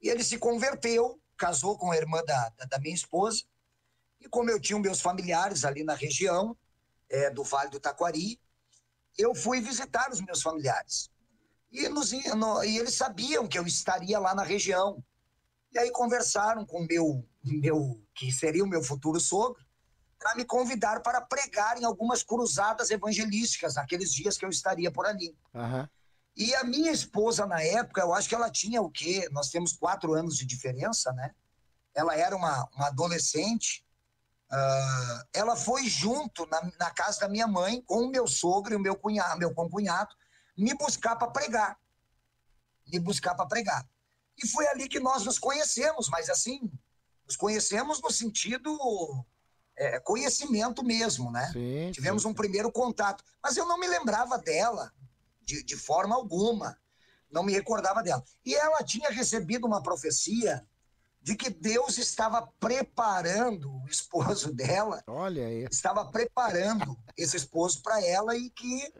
Speaker 3: E ele se converteu, casou com a irmã da minha esposa, e como eu tinha meus familiares ali na região do Vale do Taquari, eu fui visitar os meus familiares. E eles sabiam que eu estaria lá na região. E aí conversaram com que seria o meu futuro sogro, para me convidar para pregar em algumas cruzadas evangelísticas naqueles dias que eu estaria por ali. E a minha esposa, na época, eu acho que ela tinha o quê? Nós temos 4 anos de diferença, né? Ela era uma adolescente. Ela foi junto na casa da minha mãe com o meu sogro e o meu concunhado me buscar para pregar. E foi ali que nós nos conhecemos, mas assim, nos conhecemos no sentido conhecimento mesmo, né?
Speaker 1: Sim,
Speaker 3: tivemos
Speaker 1: sim,
Speaker 3: um primeiro contato, mas eu não me lembrava dela de forma alguma, não me recordava dela. E ela tinha recebido uma profecia de que Deus estava preparando o esposo dela,
Speaker 1: olha aí,
Speaker 3: estava preparando esse esposo para ela e que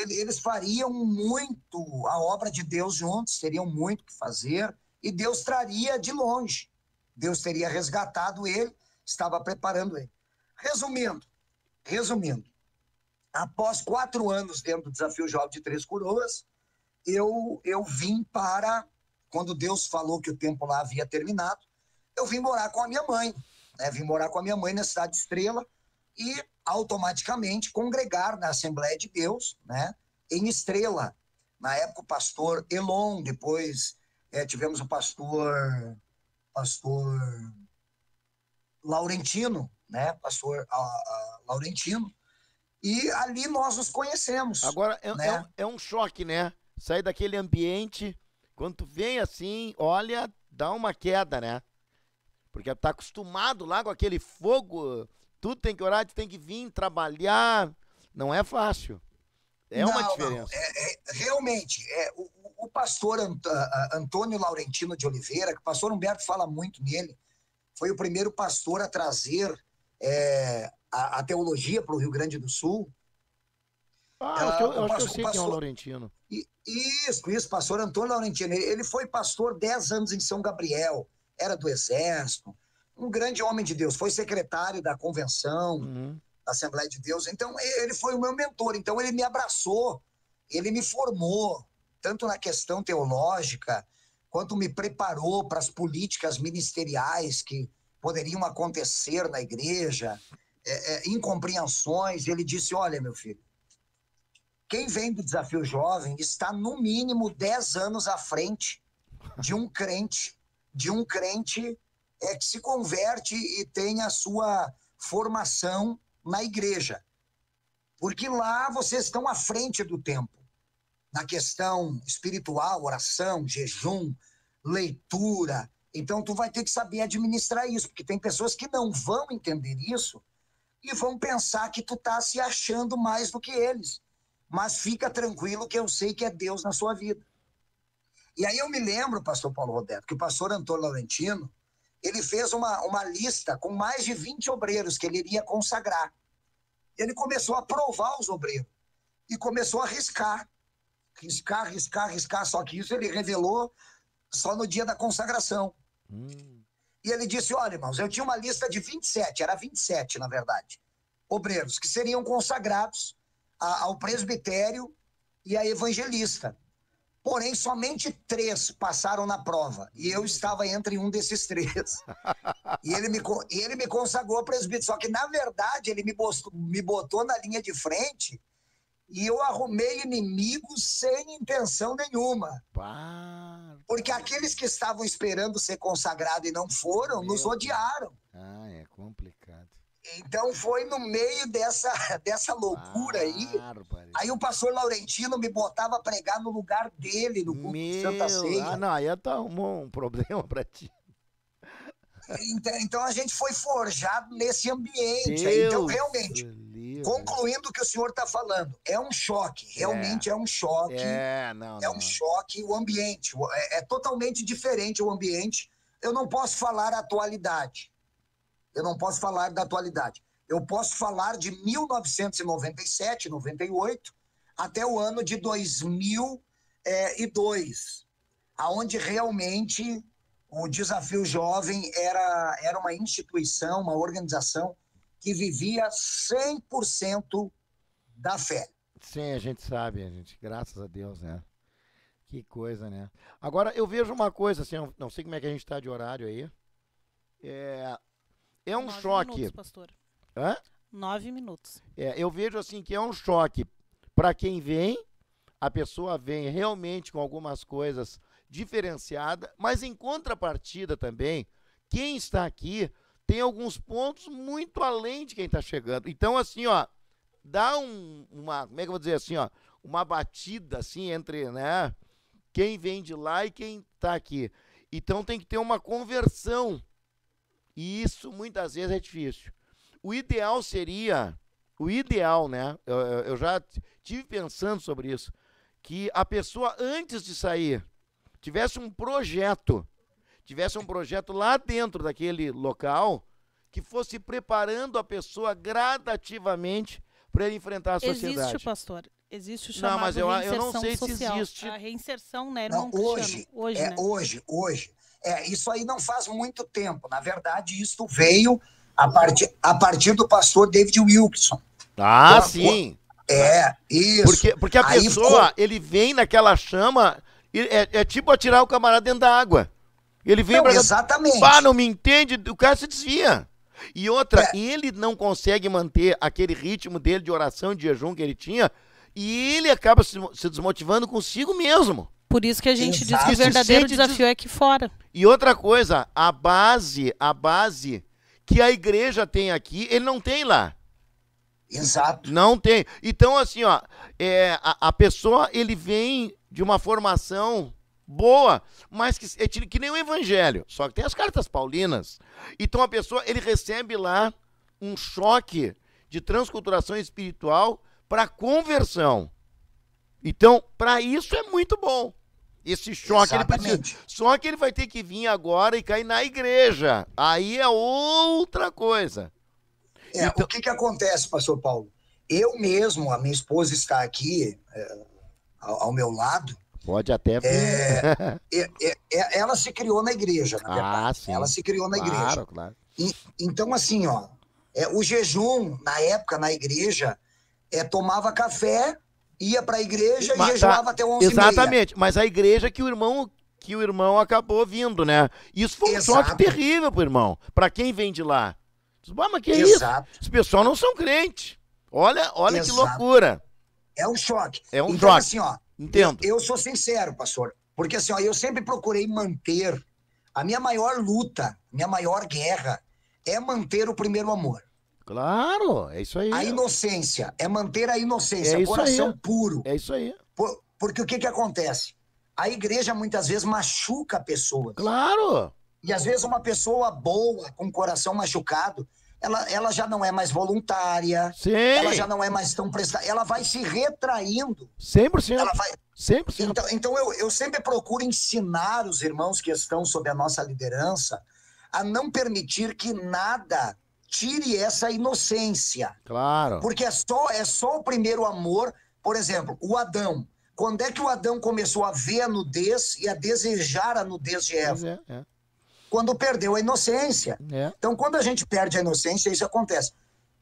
Speaker 3: eles fariam muito a obra de Deus juntos, teriam muito o que fazer, e Deus traria de longe. Deus teria resgatado ele, estava preparando ele. Resumindo, após 4 anos dentro do Desafio Jovem de Três Coroas, eu vim para, quando Deus falou que o tempo lá havia terminado, eu vim morar com a minha mãe, né? Vim morar com a minha mãe na Cidade Estrela e automaticamente congregar na Assembleia de Deus, né? Em Estrela. Na época o pastor Elon, depois tivemos o pastor Laurentino, né? Pastor Laurentino. E ali nós nos conhecemos.
Speaker 1: Agora,
Speaker 3: né?
Speaker 1: é um choque, né? Sair daquele ambiente, quando tu vem assim, olha, dá uma queda, né? Porque tá acostumado lá com aquele fogo, tudo tem que orar, tu tem que vir trabalhar, não é fácil. É uma diferença.
Speaker 3: Realmente, o pastor Antônio Laurentino de Oliveira, que o pastor Humberto fala muito nele, foi o primeiro pastor a trazer a teologia para o Rio Grande do Sul.
Speaker 1: Eu acho que eu sei quem é o Laurentino.
Speaker 3: Isso, pastor Antônio Laurentino. Ele foi pastor 10 anos em São Gabriel, era do Exército, um grande homem de Deus, foi secretário da convenção, da Assembleia de Deus. Então, ele foi o meu mentor. Então, ele me abraçou, ele me formou, tanto na questão teológica, quanto me preparou para as políticas ministeriais que poderiam acontecer na igreja, incompreensões. Ele disse, olha, meu filho, quem vem do Desafio Jovem está no mínimo 10 anos à frente de um crente que se converte e tem a sua formação na igreja. Porque lá vocês estão à frente do tempo, na questão espiritual, oração, jejum, leitura. Então tu vai ter que saber administrar isso, porque tem pessoas que não vão entender isso e vão pensar que tu tá se achando mais do que eles. Mas fica tranquilo que eu sei que é Deus na sua vida. E aí eu me lembro, pastor Paulo Roberto, que o pastor Antônio Laurentino, ele fez uma lista com mais de 20 obreiros que ele iria consagrar. Ele começou a provar os obreiros e começou a riscar, só que isso ele revelou só no dia da consagração. E ele disse, olha, irmãos, eu tinha uma lista de 27, era 27, na verdade, obreiros que seriam consagrados ao presbitério e a evangelista. Porém, somente 3 passaram na prova. E eu estava entre um desses 3. E ele me consagrou presbítero. Só que, na verdade, ele me botou na linha de frente e eu arrumei inimigos sem intenção nenhuma. Porque aqueles que estavam esperando ser consagrados e não foram, nos odiaram.
Speaker 1: É complicado.
Speaker 3: Então foi no meio dessa loucura aí. Aí o pastor Laurentino me botava a pregar no lugar dele, no culto de Santa Ceia.
Speaker 1: Não, aí arrumou um problema pra ti.
Speaker 3: Então a gente foi forjado nesse ambiente. Então, realmente, concluindo o que o senhor está falando, é um choque. Realmente é um choque. É um choque o ambiente. É totalmente diferente o ambiente. Eu não posso falar a atualidade. Eu posso falar de 1997, 98, até o ano de 2002, aonde realmente o Desafio Jovem era uma instituição, uma organização que vivia 100% da fé.
Speaker 1: Sim, a gente sabe, graças a Deus, né? Que coisa, né? Agora, eu vejo uma coisa, assim, eu não sei como é que a gente está de horário aí. É um
Speaker 2: 9
Speaker 1: choque.
Speaker 2: minutos, pastor.
Speaker 1: Hã?
Speaker 2: 9 minutos.
Speaker 1: Eu vejo assim que é um choque para quem vem, a pessoa vem realmente com algumas coisas diferenciadas, mas em contrapartida também, quem está aqui tem alguns pontos muito além de quem está chegando. Então, assim, ó, dá uma, como é que eu vou dizer assim, ó, uma batida assim entre, né, quem vem de lá e quem está aqui. Então tem que ter uma conversão. E isso muitas vezes é difícil. O ideal seria, né? Eu já tive pensando sobre isso, que a pessoa antes de sair tivesse um projeto lá dentro daquele local que fosse preparando a pessoa gradativamente para ele enfrentar a sociedade.
Speaker 2: Existe, pastor. Existe o chamado
Speaker 1: mas eu não sei
Speaker 2: social.
Speaker 1: Se existe.
Speaker 2: A reinserção, né, irmão?
Speaker 3: Não, hoje,
Speaker 2: né?
Speaker 3: Hoje. Isso aí não faz muito tempo. Na verdade, isso veio a partir do pastor David Wilkerson.
Speaker 1: Sim.
Speaker 3: Isso.
Speaker 1: Porque a pessoa, ele vem naquela chama, é tipo atirar o camarada dentro da água. Ele vem pra...
Speaker 3: Exatamente.
Speaker 1: Não me entende, o cara se desvia. E outra, ele não consegue manter aquele ritmo dele de oração e de jejum que ele tinha, e ele acaba se desmotivando consigo mesmo.
Speaker 2: Por isso que a gente diz que o verdadeiro desafio é aqui fora.
Speaker 1: E outra coisa, a base que a igreja tem aqui, ele não tem lá.
Speaker 3: Exato.
Speaker 1: Não tem. Então, assim, ó, a pessoa, ele vem de uma formação boa, mas que nem o evangelho, só que tem as cartas paulinas. Então a pessoa, ele recebe lá um choque de transculturação espiritual para conversão. Então, para isso é muito bom. Esse choque ele precisa. Só que ele vai ter que vir agora e cair na igreja. Aí é outra coisa.
Speaker 3: Então... O que acontece, pastor Paulo? Eu mesmo, a minha esposa está aqui ao meu lado.
Speaker 1: Pode até ver.
Speaker 3: Ela se criou na igreja, na verdade.
Speaker 1: Sim.
Speaker 3: Ela se criou na igreja.
Speaker 1: Claro.
Speaker 3: Então, assim, ó, o jejum, na época, na igreja, tomava café, ia para a igreja e jejuava até 11h30.
Speaker 1: Exatamente, mas a igreja que o irmão acabou vindo, né? Isso foi um choque terrível pro irmão, para quem vem de lá. Mas que é isso? Os pessoal não são crentes. Olha que loucura.
Speaker 3: É um choque.
Speaker 1: Então,
Speaker 3: choque. Assim, ó,
Speaker 1: entendo.
Speaker 3: Eu sou sincero, pastor, porque assim, ó, eu sempre procurei manter a minha maior luta, minha maior guerra é manter o primeiro amor.
Speaker 1: Claro, é isso aí.
Speaker 3: A inocência, manter a inocência, o coração puro.
Speaker 1: É isso aí.
Speaker 3: Porque o que acontece? A igreja muitas vezes machuca pessoas.
Speaker 1: Claro.
Speaker 3: E às vezes uma pessoa boa, com o coração machucado, ela já não é mais voluntária,
Speaker 1: Sim.
Speaker 3: ela já não é mais tão prestada, ela vai se retraindo.
Speaker 1: 100%.
Speaker 3: Ela vai...
Speaker 1: 100%.
Speaker 3: Então eu sempre procuro ensinar os irmãos que estão sob a nossa liderança a não permitir que nada tire essa inocência.
Speaker 1: Claro.
Speaker 3: Porque é só o primeiro amor. Por exemplo, o Adão. Quando é que o Adão começou a ver a nudez e a desejar a nudez de Eva? Quando perdeu a inocência. Então, quando a gente perde a inocência, isso acontece.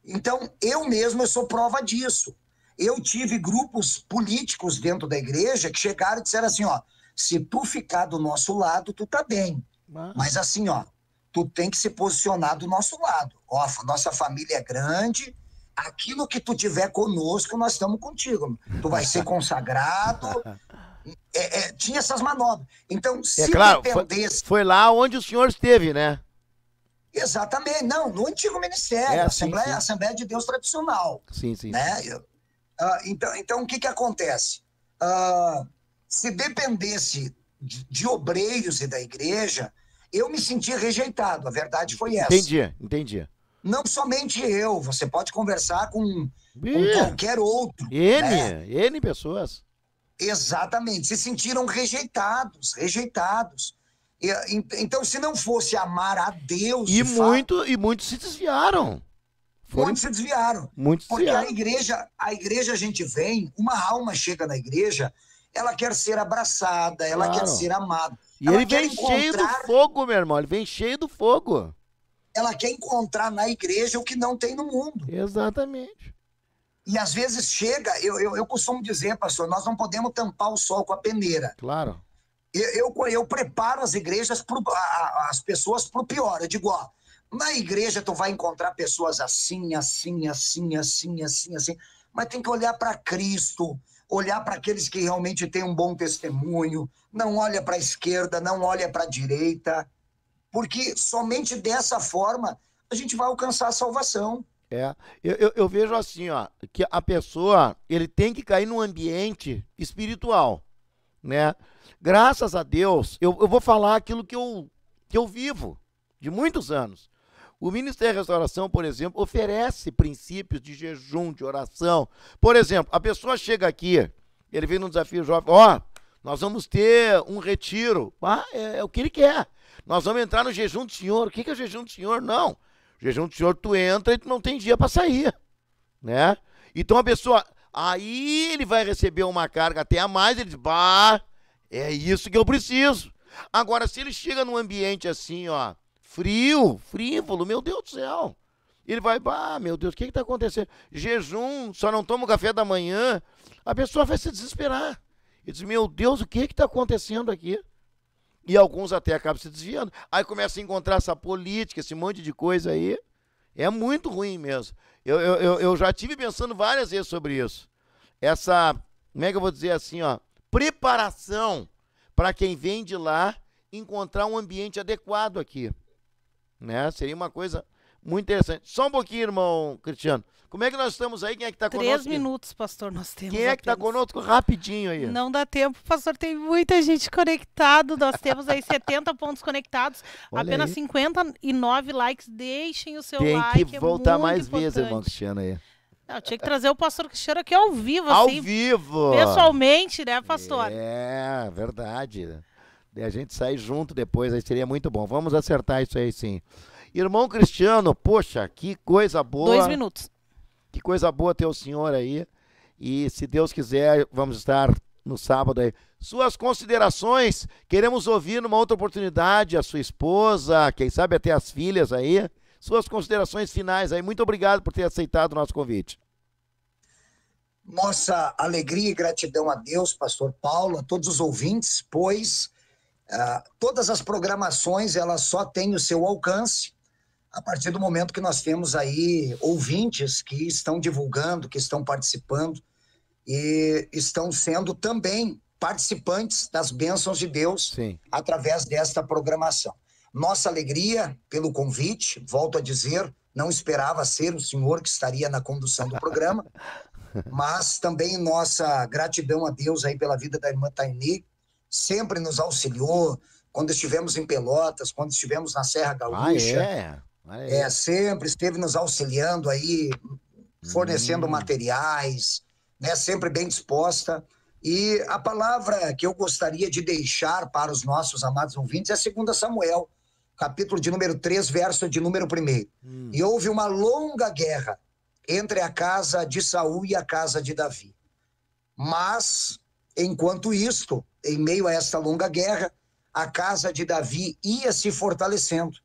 Speaker 3: Então, eu sou prova disso. Eu tive grupos políticos dentro da igreja que chegaram e disseram assim, ó, se tu ficar do nosso lado, tu tá bem. Mas assim, ó, tu tem que se posicionar do nosso lado. Ó, nossa família é grande, aquilo que tu tiver conosco, nós estamos contigo. Tu vai ser consagrado. Tinha essas manobras. Então, se
Speaker 1: claro,
Speaker 3: dependesse...
Speaker 1: Foi lá onde o senhor esteve, né?
Speaker 3: Exatamente. Não, no antigo ministério, Assembleia de Deus tradicional.
Speaker 1: Sim, sim.
Speaker 3: Né? Então, o que acontece? Se dependesse de obreiros e da igreja, eu me sentia rejeitado. A verdade foi essa.
Speaker 1: Entendi.
Speaker 3: Não somente eu, você pode conversar com qualquer outro.
Speaker 1: N pessoas.
Speaker 3: Exatamente, se sentiram rejeitados. Então, se não fosse amar a Deus...
Speaker 1: E muitos se desviaram.
Speaker 3: Muitos se desviaram. Porque a igreja, a gente vem, uma alma chega na igreja, ela quer ser abraçada, ela quer ser amada.
Speaker 1: E ele vem cheio do fogo, meu irmão, ele vem cheio do fogo.
Speaker 3: Ela quer encontrar na igreja o que não tem no mundo.
Speaker 1: Exatamente.
Speaker 3: E às vezes chega, eu costumo dizer, pastor, nós não podemos tampar o sol com a peneira.
Speaker 1: Claro.
Speaker 3: Eu preparo as igrejas, as pessoas para o pior. Eu digo, ó, na igreja tu vai encontrar pessoas assim. Mas tem que olhar para Cristo, olhar para aqueles que realmente têm um bom testemunho. Não olha para a esquerda, não olha para a direita. Porque somente dessa forma a gente vai alcançar a salvação.
Speaker 1: Eu vejo assim, ó, que a pessoa, ele tem que cair num ambiente espiritual, né? Graças a Deus, eu vou falar aquilo que eu vivo de muitos anos. O Ministério da Restauração, por exemplo, oferece princípios de jejum, de oração. Por exemplo, a pessoa chega aqui, ele vem no Desafio Jovem, ó, nós vamos ter um retiro. É o que ele quer. Nós vamos entrar no jejum do Senhor. O que é o jejum do Senhor? Não. O jejum do Senhor, tu entra e tu não tem dia para sair, né? Então a pessoa, aí ele vai receber uma carga até a mais, ele diz, é isso que eu preciso. Agora, se ele chega num ambiente assim, ó, frívolo, meu Deus do céu, ele vai, meu Deus, o que está acontecendo? Jejum, só não toma o café da manhã, a pessoa vai se desesperar. Ele diz, meu Deus, o que está acontecendo aqui? E alguns até acabam se desviando. Aí começa a encontrar essa política, esse monte de coisa aí. É muito ruim mesmo. Eu já tive pensando várias vezes sobre isso. Essa, como é que eu vou dizer assim, ó, preparação para quem vem de lá encontrar um ambiente adequado aqui, né? Seria uma coisa muito interessante. Só um pouquinho, irmão Cristiano. Como é que nós estamos aí? Quem é que está conosco?
Speaker 2: 3 minutos, pastor, nós temos.
Speaker 1: Quem é que está conosco? Rapidinho aí.
Speaker 2: Não dá tempo, pastor, tem muita gente conectado. Nós temos aí 70 pontos conectados.
Speaker 1: Olha
Speaker 2: apenas
Speaker 1: aí.
Speaker 2: 59 likes. Deixem o seu like.
Speaker 1: Tem que voltar mais
Speaker 2: importante.
Speaker 1: vezes, irmão Cristiano aí.
Speaker 2: Eu tinha que trazer o pastor Cristiano aqui ao vivo,
Speaker 1: Ao
Speaker 2: assim.
Speaker 1: vivo!
Speaker 2: Pessoalmente, né, pastor?
Speaker 1: É, verdade. E a gente sair junto depois, aí seria muito bom. Vamos acertar isso aí, sim. Irmão Cristiano, poxa, que coisa boa.
Speaker 2: 2 minutos.
Speaker 1: Que coisa boa ter o senhor aí. E se Deus quiser, vamos estar no sábado aí. Suas considerações, queremos ouvir numa outra oportunidade a sua esposa, quem sabe até as filhas aí. Suas considerações finais aí. Muito obrigado por ter aceitado o nosso convite.
Speaker 3: Nossa alegria e gratidão a Deus, pastor Paulo, a todos os ouvintes, pois todas as programações, elas só têm o seu alcance a partir do momento que nós temos aí ouvintes que estão divulgando, que estão participando e estão sendo também participantes das bênçãos de Deus.
Speaker 1: Sim.
Speaker 3: Através desta programação. Nossa alegria pelo convite, volto a dizer, não esperava ser o senhor que estaria na condução do programa, mas também nossa gratidão a Deus aí pela vida da irmã Taini, sempre nos auxiliou, quando estivemos em Pelotas, quando estivemos na Serra Gaúcha. Sempre esteve nos auxiliando aí, fornecendo materiais, né? Sempre bem disposta. E a palavra que eu gostaria de deixar para os nossos amados ouvintes é 2 Samuel, capítulo de número 3, verso de número 1. E houve uma longa guerra entre a casa de Saul e a casa de Davi. Mas, enquanto isto, em meio a esta longa guerra, a casa de Davi ia se fortalecendo,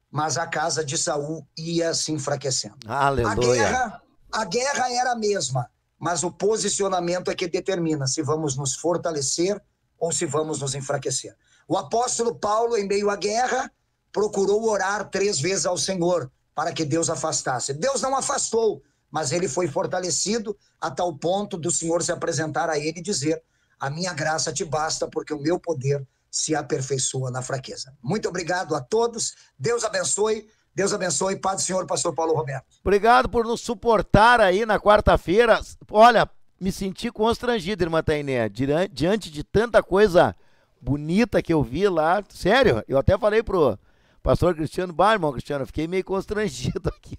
Speaker 3: mas a casa de Saul ia se enfraquecendo.
Speaker 1: Aleluia.
Speaker 3: A guerra era a mesma, mas o posicionamento é que determina se vamos nos fortalecer ou se vamos nos enfraquecer. O apóstolo Paulo, em meio à guerra, procurou orar 3 vezes ao Senhor para que Deus afastasse. Deus não afastou, mas ele foi fortalecido a tal ponto do Senhor se apresentar a ele e dizer: a minha graça te basta, porque o meu poder se aperfeiçoa na fraqueza. Muito obrigado a todos. Deus abençoe. Deus abençoe. Paz do Senhor, pastor Paulo Roberto.
Speaker 1: Obrigado por nos suportar aí na quarta-feira. Olha, me senti constrangido, irmã Tainé, diante de tanta coisa bonita que eu vi lá. Sério, eu até falei pro pastor Cristiano, irmão Cristiano, eu fiquei meio constrangido aqui.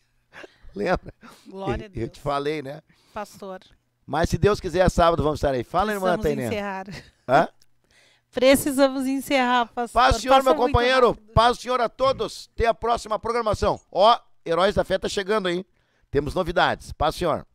Speaker 1: Lembra?
Speaker 2: Glória a Deus.
Speaker 1: Eu te falei, né?
Speaker 2: Pastor.
Speaker 1: Mas se Deus quiser, sábado vamos estar aí. Fala, irmã Tainé.
Speaker 2: Encerrar.
Speaker 1: Hã?
Speaker 2: Precisamos encerrar, pastor.
Speaker 1: Paz, senhor, meu companheiro. Paz, senhor, a todos. Até a próxima programação. Ó, Heróis da Fé tá chegando aí. Temos novidades. Paz, senhor.